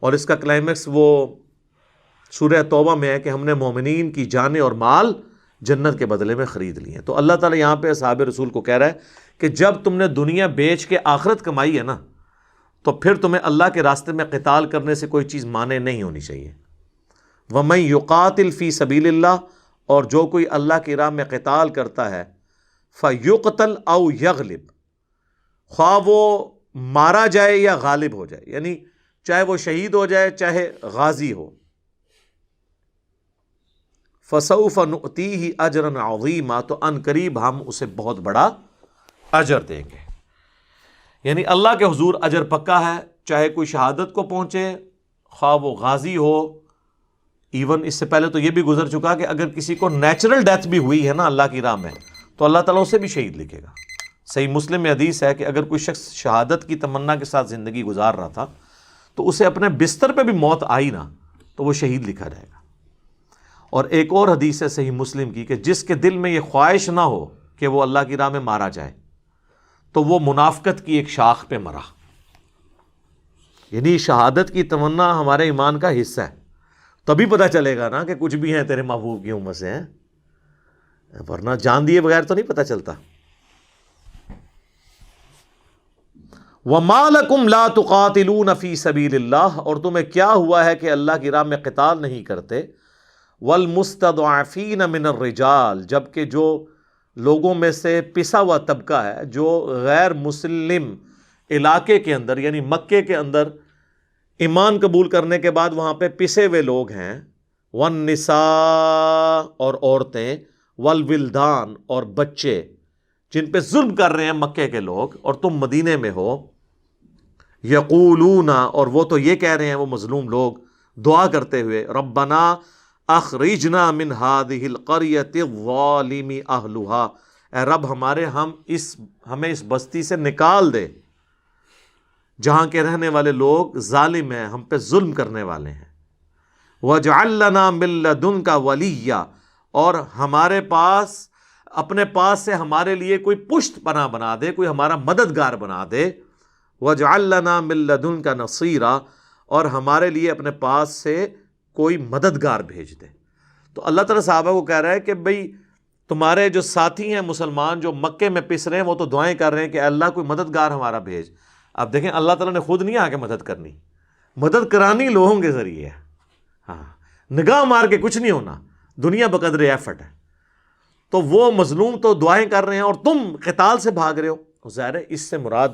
اور اس کا کلائمیکس وہ سورہ توبہ میں ہے کہ ہم نے مومنین کی جانیں اور مال جنت کے بدلے میں خرید لیے. تو اللہ تعالیٰ یہاں پہ اصحاب رسول کو کہہ رہا ہے کہ جب تم نے دنیا بیچ کے آخرت کمائی ہے نا، تو پھر تمہیں اللہ کے راستے میں قتال کرنے سے کوئی چیز مانے نہیں ہونی چاہیے. وَمَن يُقَاتِلْ فِي سَبِيلِ اللَّهِ، اور جو کوئی اللہ کی راہ میں قتال کرتا ہے، فَيُقْتَلْ أَوْ يَغْلِبْ، خواہ وہ مارا جائے یا غالب ہو جائے، یعنی چاہے وہ شہید ہو جائے چاہے غازی ہو، فَسَوْفَ نُؤْتِيهِ أَجْرًا عَظِيمًا، تو ان قریب ہم اسے بہت بڑا اجر دیں گے. یعنی اللہ کے حضور اجر پکا ہے، چاہے کوئی شہادت کو پہنچے، خواہ وہ غازی ہو. ایون اس سے پہلے تو یہ بھی گزر چکا کہ اگر کسی کو نیچرل ڈیتھ بھی ہوئی ہے نا اللہ کی راہ میں، تو اللہ تعالیٰ اسے بھی شہید لکھے گا. صحیح مسلم میں حدیث ہے کہ اگر کوئی شخص شہادت کی تمنا کے ساتھ زندگی گزار رہا تھا تو اسے اپنے بستر پہ بھی موت آئی نا تو وہ شہید لکھا جائے گا. اور ایک اور حدیث ہے صحیح مسلم کی کہ جس کے دل میں یہ خواہش نہ ہو کہ وہ اللہ کی راہ میں مارا جائے تو وہ منافقت کی ایک شاخ پہ مرا. یعنی شہادت کی تمنا ہمارے ایمان کا حصہ ہے، تبھی پتہ چلے گا نا کہ کچھ بھی ہیں تیرے محبوب کی امت سے ہیں، ورنہ جان دیے بغیر تو نہیں پتہ چلتا. وَمَا لَكُمْ لَا تُقَاتِلُونَ فِي سَبِيلِ اللَّهِ، اور تمہیں کیا ہوا ہے کہ اللہ کی راہ میں قتال نہیں کرتے. وَالْمُسْتَضْعَفِينَ مِنَ الرِّجَالِ، جبکہ جو لوگوں میں سے پسا ہوا طبقہ ہے، جو غیر مسلم علاقے کے اندر یعنی مکے کے اندر ایمان قبول کرنے کے بعد وہاں پہ پسے ہوئے لوگ ہیں، والنساء اور عورتیں، والولدان اور بچے جن پہ ظلم کر رہے ہیں مکے کے لوگ اور تم مدینے میں ہو، یقولون اور وہ تو یہ کہہ رہے ہیں وہ مظلوم لوگ دعا کرتے ہوئے، ربنا اخرجنا من هذه القرية الظالم اهلها، اے رب ہمارے ہمیں اس بستی سے نکال دے جہاں کے رہنے والے لوگ ظالم ہیں، ہم پہ ظلم کرنے والے ہیں، وَاجْعَلْ لَنَا مِن لَّدُنْكَ وَلِيًّا، اور ہمارے پاس اپنے پاس سے ہمارے لیے کوئی پشت پناہ بنا دے، کوئی ہمارا مددگار بنا دے، وَاجْعَلْ لَنَا مِن لَّدُنْكَ نَصِيرًا، اور ہمارے لیے اپنے پاس سے کوئی مددگار بھیج دے۔ تو اللہ تعالیٰ صحابہ کو کہہ رہا ہے کہ بھئی تمہارے جو ساتھی ہیں مسلمان جو مکے میں پس رہے ہیں وہ تو دعائیں کر رہے ہیں کہ اللہ کوئی مددگار ہمارا بھیج۔ اب دیکھیں اللہ تعالیٰ نے خود نہیں آ کے مدد کرنی، مدد کرانی لوگوں کے ذریعے ہے۔ ہاں، نگاہ مار کے کچھ نہیں ہونا، دنیا بقدر ایفٹ ہے۔ تو وہ مظلوم تو دعائیں کر رہے ہیں اور تم قتال سے بھاگ رہے ہو۔ ظاہر ہے اس سے مراد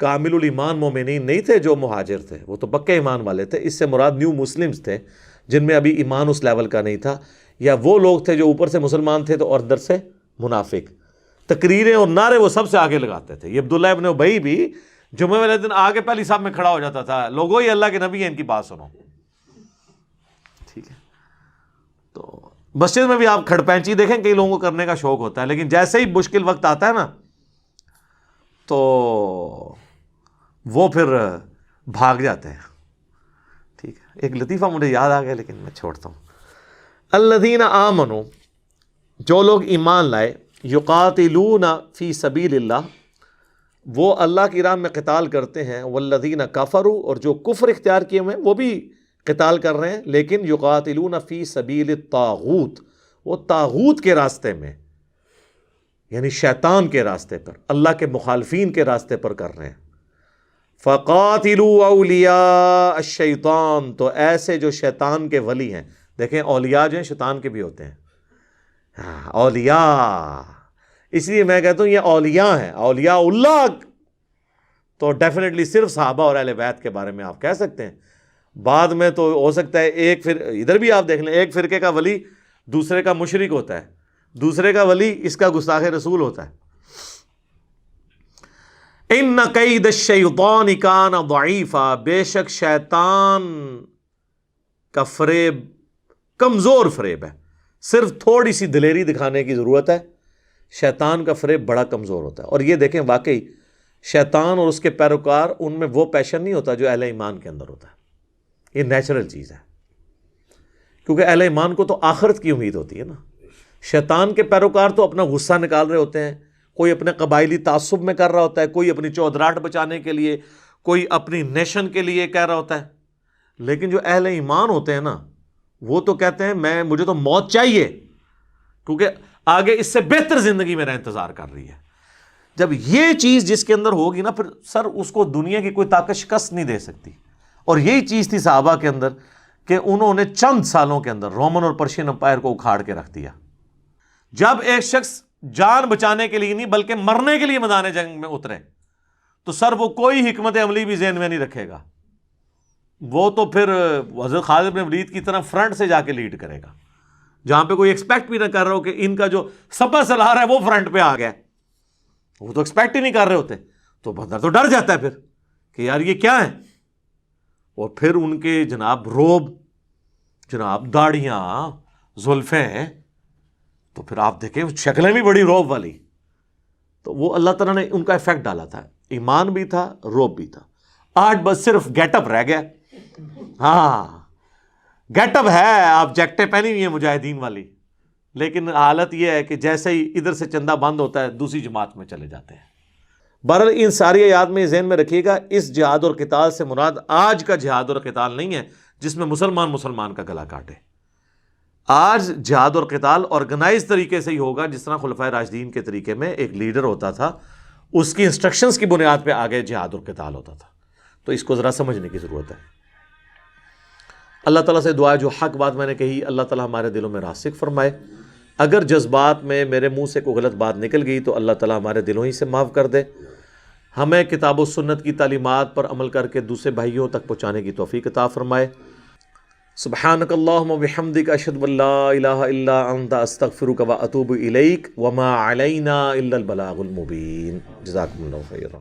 کامل الایمان مومنین نہیں تھے جو مہاجر تھے، وہ تو پکے ایمان والے تھے۔ اس سے مراد نیو مسلمز تھے جن میں ابھی ایمان اس لیول کا نہیں تھا، یا وہ لوگ تھے جو اوپر سے مسلمان تھے تو اور اندر سے منافق۔ تقریریں اور نعرے وہ سب سے آگے لگاتے تھے۔ یہ عبداللہ ابن ابی بھی جمعے والے دن آگے پہلی صف میں کھڑا ہو جاتا تھا، لوگوں یہ اللہ کے نبی ہیں ان کی بات سنو۔ ٹھیک ہے، تو مسجد میں بھی آپ کھڑ پینچی دیکھیں کئی لوگوں کو کرنے کا شوق ہوتا ہے، لیکن جیسے ہی مشکل وقت آتا ہے نا تو وہ پھر بھاگ جاتے ہیں۔ ٹھیک ہے، ایک لطیفہ مجھے یاد آ گیا لیکن میں چھوڑتا ہوں۔ الذین آمنوا، جو لوگ ایمان لائے، یقاتلون فی سبیل اللہ، وہ اللہ کی راہ میں قتال کرتے ہیں، والذین کفروا، اور جو کفر اختیار کیے ہوئے ہیں وہ بھی قتال کر رہے ہیں، لیکن یقاتلون فی سبیل الطاغوت، وہ طاغوت کے راستے میں، یعنی شیطان کے راستے پر، اللہ کے مخالفین کے راستے پر کر رہے ہیں۔ فَقَاتِلُوا أَوْلِيَاءَ الشَّيْطَانِ، تو ایسے جو شیطان کے ولی ہیں، دیکھیں اولیاء جو ہیں شیطان کے بھی ہوتے ہیں، اولیاء، اس لیے میں کہتا ہوں یہ اولیاء ہیں، اولیاء اللہ تو ڈیفینیٹلی صرف صحابہ اور اہل بیت کے بارے میں آپ کہہ سکتے ہیں۔ بعد میں تو ہو سکتا ہے ایک ادھر بھی آپ دیکھ لیں، ایک فرقے کا ولی دوسرے کا مشرک ہوتا ہے، دوسرے کا ولی اس کا گستاخ رسول ہوتا ہے۔ ان کید الشیطان کان ضعیفا، بے شک شیطان کا فریب کمزور فریب ہے، صرف تھوڑی سی دلیری دکھانے کی ضرورت ہے، شیطان کا فریب بڑا کمزور ہوتا ہے۔ اور یہ دیکھیں واقعی شیطان اور اس کے پیروکار ان میں وہ پیشن نہیں ہوتا جو اہل ایمان کے اندر ہوتا ہے، یہ نیچرل چیز ہے، کیونکہ اہل ایمان کو تو آخرت کی امید ہوتی ہے نا۔ شیطان کے پیروکار تو اپنا غصہ نکال رہے ہوتے ہیں، کوئی اپنے قبائلی تعصب میں کر رہا ہوتا ہے، کوئی اپنی چودراہٹ بچانے کے لیے، کوئی اپنی نیشن کے لیے کہہ رہا ہوتا ہے، لیکن جو اہل ایمان ہوتے ہیں نا وہ تو کہتے ہیں مجھے تو موت چاہیے، کیونکہ آگے اس سے بہتر زندگی میرا انتظار کر رہی ہے۔ جب یہ چیز جس کے اندر ہوگی نا، پھر سر اس کو دنیا کی کوئی طاقت شکست نہیں دے سکتی۔ اور یہی چیز تھی صحابہ کے اندر کہ انہوں نے چند سالوں کے اندر رومن اور پرشین امپائر کو اکھاڑ کے رکھ دیا۔ جب ایک شخص جان بچانے کے لیے نہیں بلکہ مرنے کے لیے میدان جنگ میں اترے تو سر وہ کوئی حکمت عملی بھی ذہن میں نہیں رکھے گا، وہ تو پھر حضرت خالد بن ولید کی طرح فرنٹ سے جا کے لیڈ کرے گا، جہاں پہ کوئی ایکسپیکٹ بھی نہ کر رہا ہو کہ ان کا جو سپہ سالار ہے وہ فرنٹ پہ آ گیا، وہ تو ایکسپیکٹ ہی نہیں کر رہے ہوتے، تو بندہ تو ڈر جاتا ہے پھر کہ یار یہ کیا ہے۔ اور پھر ان کے جناب روب، جناب داڑیاں، زلفیں، تو پھر آپ دیکھیں شکلیں بھی بڑی روب والی، تو وہ اللہ تعالیٰ نے ان کا ایفیکٹ ڈالا تھا، ایمان بھی تھا روب بھی تھا۔ آج بس صرف گیٹ اپ رہ گیا، ہاں گیٹ اپ ہے، آپ جیکٹیں پہنی ہوئی ہیں مجاہدین والی، لیکن حالت یہ ہے کہ جیسے ہی ادھر سے چندہ بند ہوتا ہے دوسری جماعت میں چلے جاتے ہیں۔ بہرحال ان ساری آیات میں ذہن میں رکھیے گا، اس جہاد اور قتال سے مراد آج کا جہاد اور قتال نہیں ہے جس میں مسلمان کا گلا کاٹے۔ آج جہاد اور قتال آرگنائز طریقے سے ہی ہوگا، جس طرح خلفائے راشدین کے طریقے میں ایک لیڈر ہوتا تھا، اس کی انسٹرکشنز کی بنیاد پہ آگے جہاد اور قتال ہوتا تھا۔ تو اس کو ذرا سمجھنے کی ضرورت ہے۔ اللہ تعالیٰ سے دعا ہے جو حق بات میں نے کہی اللہ تعالیٰ ہمارے دلوں میں راسخ فرمائے، اگر جذبات میں میرے منہ سے کوئی غلط بات نکل گئی تو اللہ تعالیٰ ہمارے دلوں ہی سے معاف کر دے، ہمیں کتاب و سنت کی تعلیمات پر عمل کر کے دوسرے بھائیوں تک پہنچانے کی توفیق عطا فرمائے۔ سبحانک اللہم و بحمدک اشہد ان لا الہ الا انت استغفرک و اتوب الیک وما علینا الا البلاغ المبین. جزاکم اللہ خیرا.